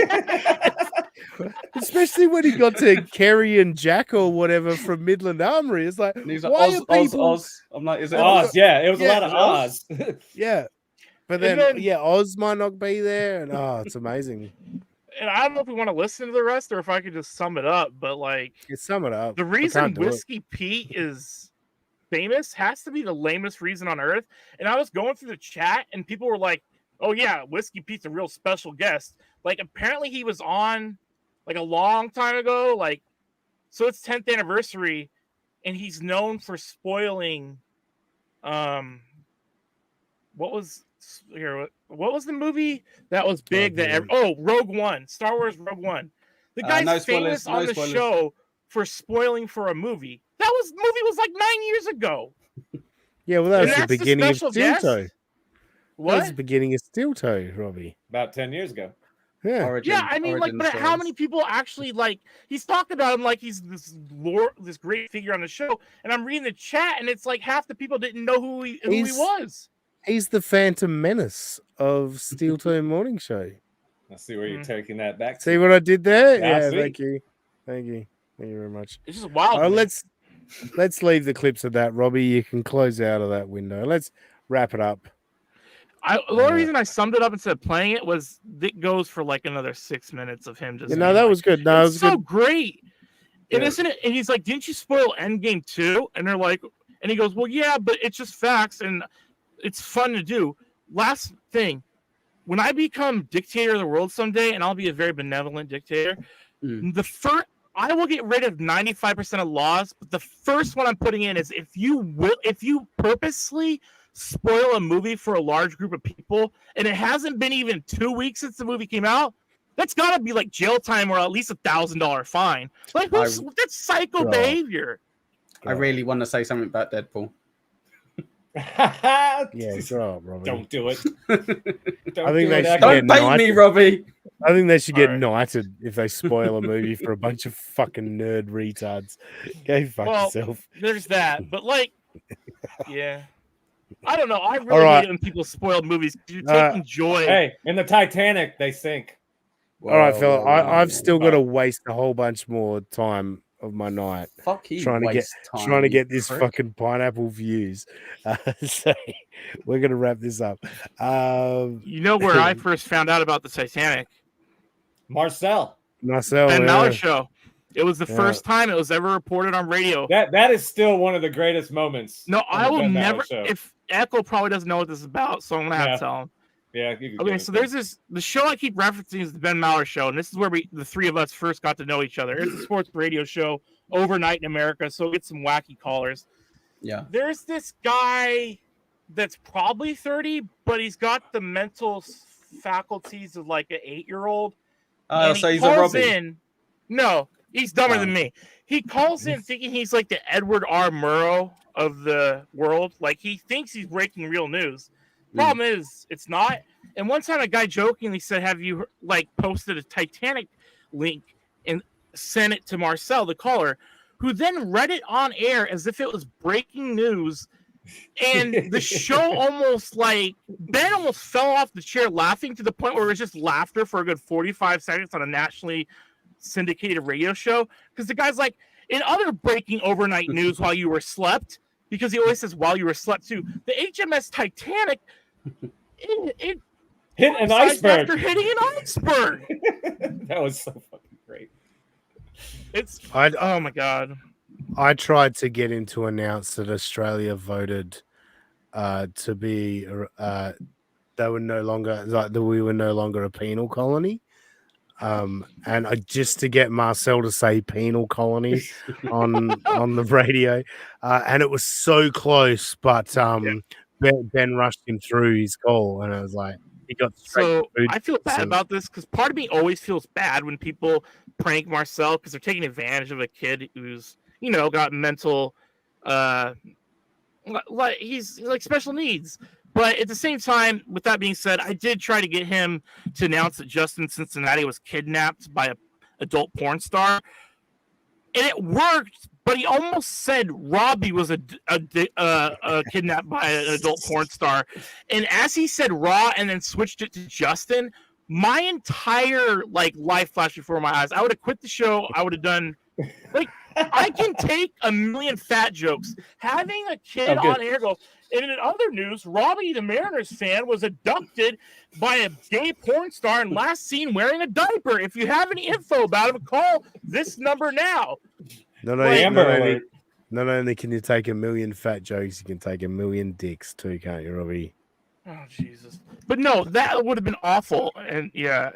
Especially when he got to Kerry and Jack or whatever from Midland Armory. It's like, And he's like, why Oz. I'm like, is it Oz? Yeah, it was a Yeah, lot of Oz. Yeah. But And then, then- Oz might not be there. And it's amazing. And I don't know if we want to listen to the rest or if I could just sum it up, but like You sum it up. the I reason can't do it. Whiskey Pete is famous has to be the lamest reason on earth. And I was going through the chat and people were like, oh yeah, Whiskey Pete's a real special guest. Like apparently he was on like a long time ago, like so it's 10th anniversary, and he's known for spoiling what was the movie that was big Rogue One, Star Wars Rogue One. The guy's no famous spoilers, on no the spoilers. show for spoiling for a movie. Movie was like 9 years ago. Yeah, well, that was And the that's the beginning of special Steel guest? Toe. That What? was the beginning of Steel Toe, Robbie. About 10 years ago. Yeah. Yeah, I mean, like, but how many people actually like? He's talking about him like he's this great figure on the show, and I'm reading the chat, and it's like half the people didn't know who he was. He's the Phantom Menace of Steel Toe Morning Show. I see where you're taking that back. See what I did there? Yeah, I Yeah, see. thank you. Thank you very much. It's just wild. Oh, man. let's leave the clips of that, Robbie. You can close out of that window. Let's wrap it up. The only reason I summed it up instead of playing it was it goes for like another 6 minutes of him just. Yeah, no, being that like, was good. No, it it's was so good. great. And Yeah. isn't it? And he's like, "Didn't you spoil Endgame too?" And they're like, and he goes, "Well, yeah, but it's just facts and it's fun to do." Last thing, when I become dictator of the world someday, and I'll be a very benevolent dictator, I will get rid of 95% of laws, but the first one I'm putting in is if you purposely spoil a movie for a large group of people, and it hasn't been even 2 weeks since the movie came out, that's got to be like jail time or at least $1,000 fine. Like that's psycho behavior. I really want to say something about Deadpool. Yeah, grow up, Robbie. Don't do it. I think they should Don't bait me, Robbie. I think they should get knighted if they spoil a movie for a bunch of fucking nerd retards. Go fuck yourself. There's that, but like, yeah, I don't know. I really All right. hate when people spoil movies. You're taking joy. Hey, in the Titanic, they sink. All right, fella. I've still got to waste a whole bunch more time of my night trying to get this fucking pineapple views. So we're gonna wrap this up. You know where I first found out about the Titanic? Marcel. Ben Mallard show. It was the first time it was ever reported on radio. That is still one of the greatest moments. No, I will Ben never. Mallard show. If Echo probably doesn't know what this is about, so I'm gonna have to tell him. Yeah. Okay, so there's the show I keep referencing is the Ben Mallard show, and this is where the three of us first got to know each other. It's a sports radio show overnight in America, so get some wacky callers. Yeah. There's this guy that's probably 30, but he's got the mental faculties of like an 8-year-old. Oh, so he's a Robbie. No, he's dumber than me. He calls in thinking he's like the Edward R. Murrow of the world. Like he thinks he's breaking real news. Problem is, it's not. And one time, a guy jokingly said, "Have you like posted a Titanic link and sent it to Marcel, the caller, who then read it on air as if it was breaking news?" And the show Ben almost fell off the chair laughing to the point where it was just laughter for a good 45 seconds on a nationally syndicated radio show. Because the guy's like, in other breaking overnight news while you were slept, because he always says while you were slept too, the HMS Titanic it hit an iceberg after hitting an iceberg. That was so fucking great. Oh my god. I tried to get him to announce that Australia voted to be they were no longer that we were no longer a penal colony. And just to get Marcel to say penal colony on the radio, and it was so close, but Ben rushed him through his call, and I was like, he got so I feel bad about this because part of me always feels bad when people prank Marcel because they're taking advantage of a kid who's got mental like he's like special needs. But at the same time, with that being said, I did try to get him to announce that Justin Cincinnati was kidnapped by an adult porn star. And it worked, but he almost said Robbie was kidnapped by an adult porn star. And as he said Raw and then switched it to Justin, my entire life flashed before my eyes. I would have quit the show. I would have done I can take a million fat jokes. Having a kid on air goes. And in other news, Robbie, the Mariners fan, was abducted by a gay porn star and last seen wearing a diaper. If you have any info about him, call this number now. Not only can you take a million fat jokes, you can take a million dicks too, can't you, Robbie? Oh, Jesus. But no, that would have been awful. And yeah.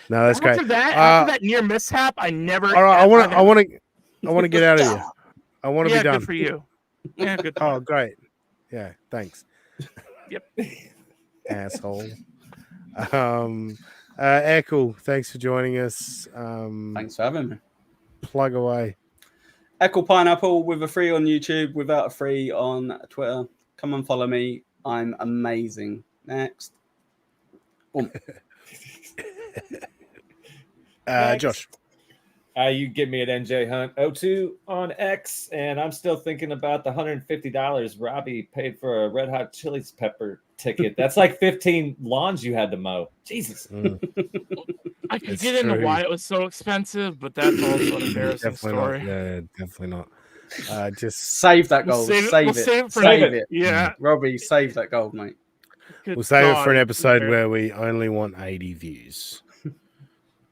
No, that's great. After that near mishap, I never. All right, I want to get out of here. I want to be done. Good for you. Yeah, good. Oh, great. Yeah, thanks. Yep. Asshole. Echo, thanks for joining us. Thanks for having me. Plug away. Echo Pineapple with a free on YouTube, without a free on Twitter. Come and follow me. I'm amazing. Next. Josh. You get me at NJ Hunt 02 on X, and I'm still thinking about the $150 Robbie paid for a Red Hot Chili Pepper ticket. That's like 15 lawns you had to mow. Jesus. I could get into why it was so expensive, but that's also an embarrassing story. Yeah, definitely not. Just save that gold. Save it. Yeah. Robbie, save that gold, mate. We'll save it for an episode where we only want 80 views.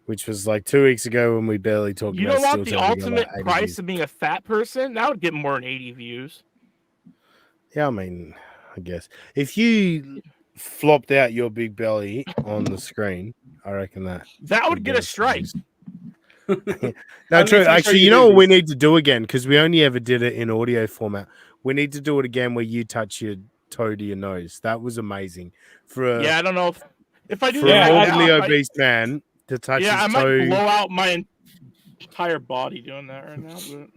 Which was like 2 weeks ago when we barely talked about. You don't want the ultimate price of being a fat person? That would get more than 80 views. Yeah, I mean, I guess if you flopped out your big belly on the screen, I reckon that would get a strike. No, true. Actually, you know what we need to do again, because we only ever did it in audio format. We need to do it again where you touch your toe to your nose. That was amazing. I don't know if I do for that. An morbidly obese man to touch his toe. I might blow out my entire body doing that right now. But...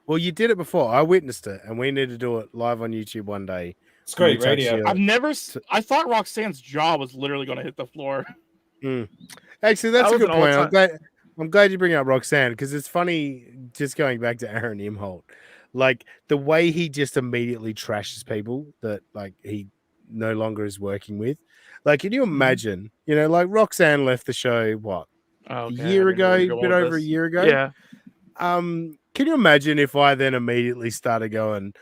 Well, you did it before. I witnessed it, and we need to do it live on YouTube one day. It's great radio. I thought Roxanne's jaw was literally going to hit the floor. Actually, that's a good point. I'm glad you bring up Roxanne, because it's funny, just going back to Aaron Imholte, like the way he just immediately trashes people that like he no longer is working with. Like, can you imagine, like Roxanne left the show, a year ago, a bit over a year ago? Yeah. Can you imagine if I then immediately started going,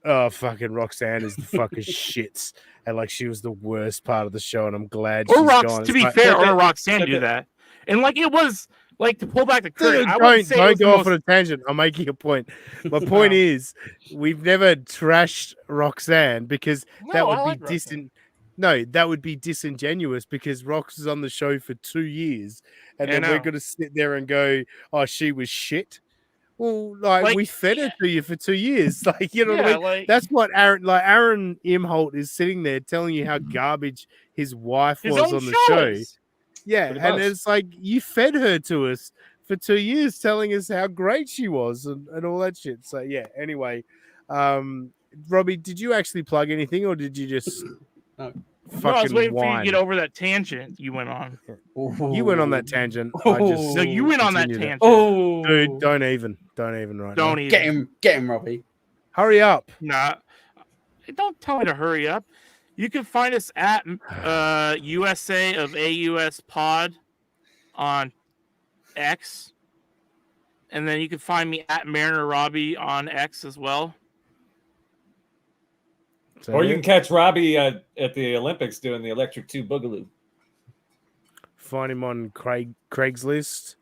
oh, fucking Roxanne is the fucking shits, and like she was the worst part of the show, and I'm glad she's gone. To be fair, or Roxanne do that. And like it was like, to pull back the curtain. Don't go off on a tangent. I'm making a point. My point is, we've never trashed Roxanne because that would be that would be disingenuous, because Rox was on the show for 2 years, and then we're going to sit there and go, "Oh, she was shit." Well, like we fed her to you for 2 years, what I mean? Like, that's what Aaron Imholte is sitting there telling you how garbage his wife was on the show. Yeah, and it's like you fed her to us for 2 years, telling us how great she was and all that shit. So yeah. Anyway, Robbie, did you actually plug anything, or did you just I was waiting for you to get over that tangent you went on. You went on that tangent. You went on that tangent. Dude, don't even right now. Get him, Robbie. Hurry up. Nah, don't tell me to hurry up. You can find us at USA of AUS Pod on X. And then you can find me at Mariner Robbie on X as well. Or you can catch Robbie at the Olympics doing the Electric 2 Boogaloo. Find him on Craigslist.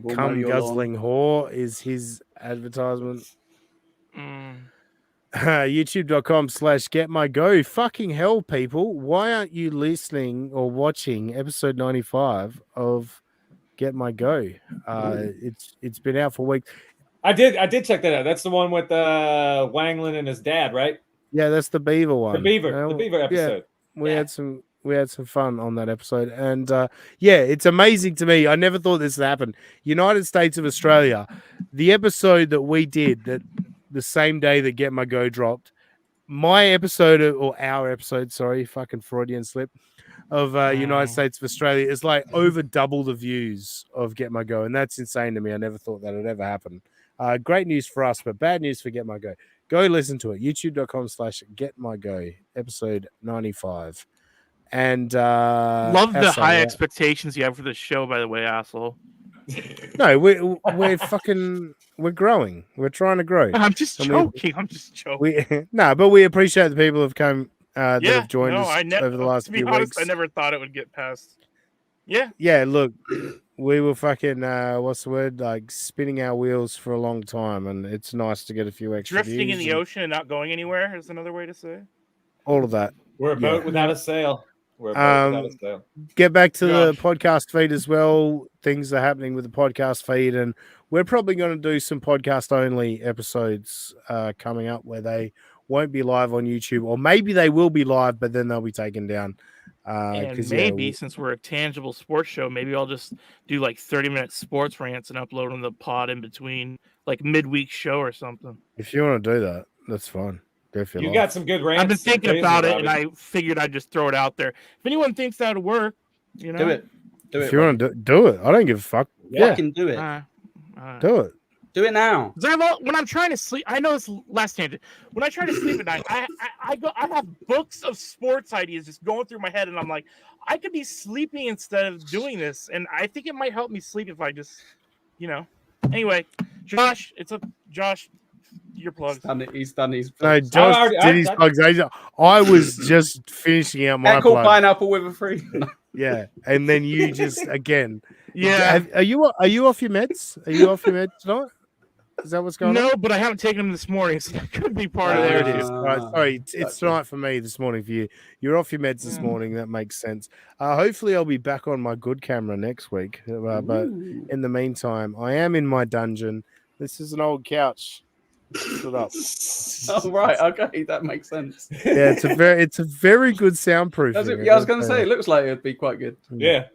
Come Guzzling Whore is his advertisement. YouTube.com/getmygo. Fucking hell, people. Why aren't you listening or watching episode 95 of Get My Go? It's been out for weeks. I did check that out. That's the one with Wanglin and his dad, right? Yeah, that's the beaver one. The beaver episode. Yeah, we had some fun on that episode, and it's amazing to me. I never thought this would happen. United States of Australia, the episode that we did that the same day that Get My Go dropped, my episode or our episode, sorry, fucking Freudian slip of United States of Australia is like over double the views of Get My Go, and that's insane to me. I never thought that would ever happen. Great news for us, but bad news for Get My Go. Go listen to it. YouTube.com/GetMyGo, episode 95. And love the essay, high expectations you have for this show, by the way, asshole. No, we're fucking we're growing. We're trying to grow. I'm just joking. I'm just joking. But we appreciate the people who've come that have joined us over the last to be few honest, weeks. I never thought it would get past. Yeah. Yeah, look, we were fucking what's the word? Like spinning our wheels for a long time, and it's nice to get a few extra Drifting views in the ocean and not going anywhere is another way to say. all of that. We're a boat without a sail. We're a boat without a sail. Get back to the podcast feed as well. Things are happening with the podcast feed, and we're probably going to do some podcast only episodes coming up where they won't be live on YouTube, or maybe they will be live, but then they'll be taken down. And maybe since we're a tangible sports show, maybe I'll just do like 30-minute sports rants and upload on the pod in between, like midweek show or something. If you want to do that, that's fine. You got some good rants. I've been thinking about it, and I figured I'd just throw it out there. If anyone thinks that would work, you know, Do it. If you want to do it, I don't give a fuck. Yeah, can do it. Do it. Do it now. When I'm trying to sleep, I know it's last tangent. When I try to sleep at night, I have books of sports ideas just going through my head, and I'm like, I could be sleeping instead of doing this, and I think it might help me sleep if I just, Anyway, Josh, your plugs. He's done his plugs. No, Josh did his plugs. I was just finishing out my Echo plug. pineapple with a free. Yeah, and then you just again. Yeah. Are you off your meds? Are you off your meds tonight? Is that what's going on? No, but I haven't taken them this morning, so that could be part of There it. it is. Right, sorry, it's tonight for me. This morning for you. You're off your meds this morning. That makes sense. Hopefully, I'll be back on my good camera next week. But in the meantime, I am in my dungeon. This is an old couch. Stood up. Oh right, okay, that makes sense. Yeah, it's a very good soundproofing. Yeah, I was going to say, it looks like it'd be quite good. Yeah.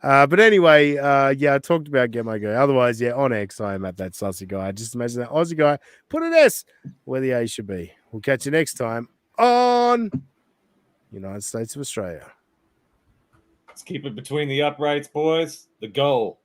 But anyway, I talked about Get My Go. Otherwise, on X, I am at that Sussy guy. Just imagine that Aussie guy. Put an S where the A should be. We'll catch you next time on United States of Australia. Let's keep it between the uprights, boys. The goal.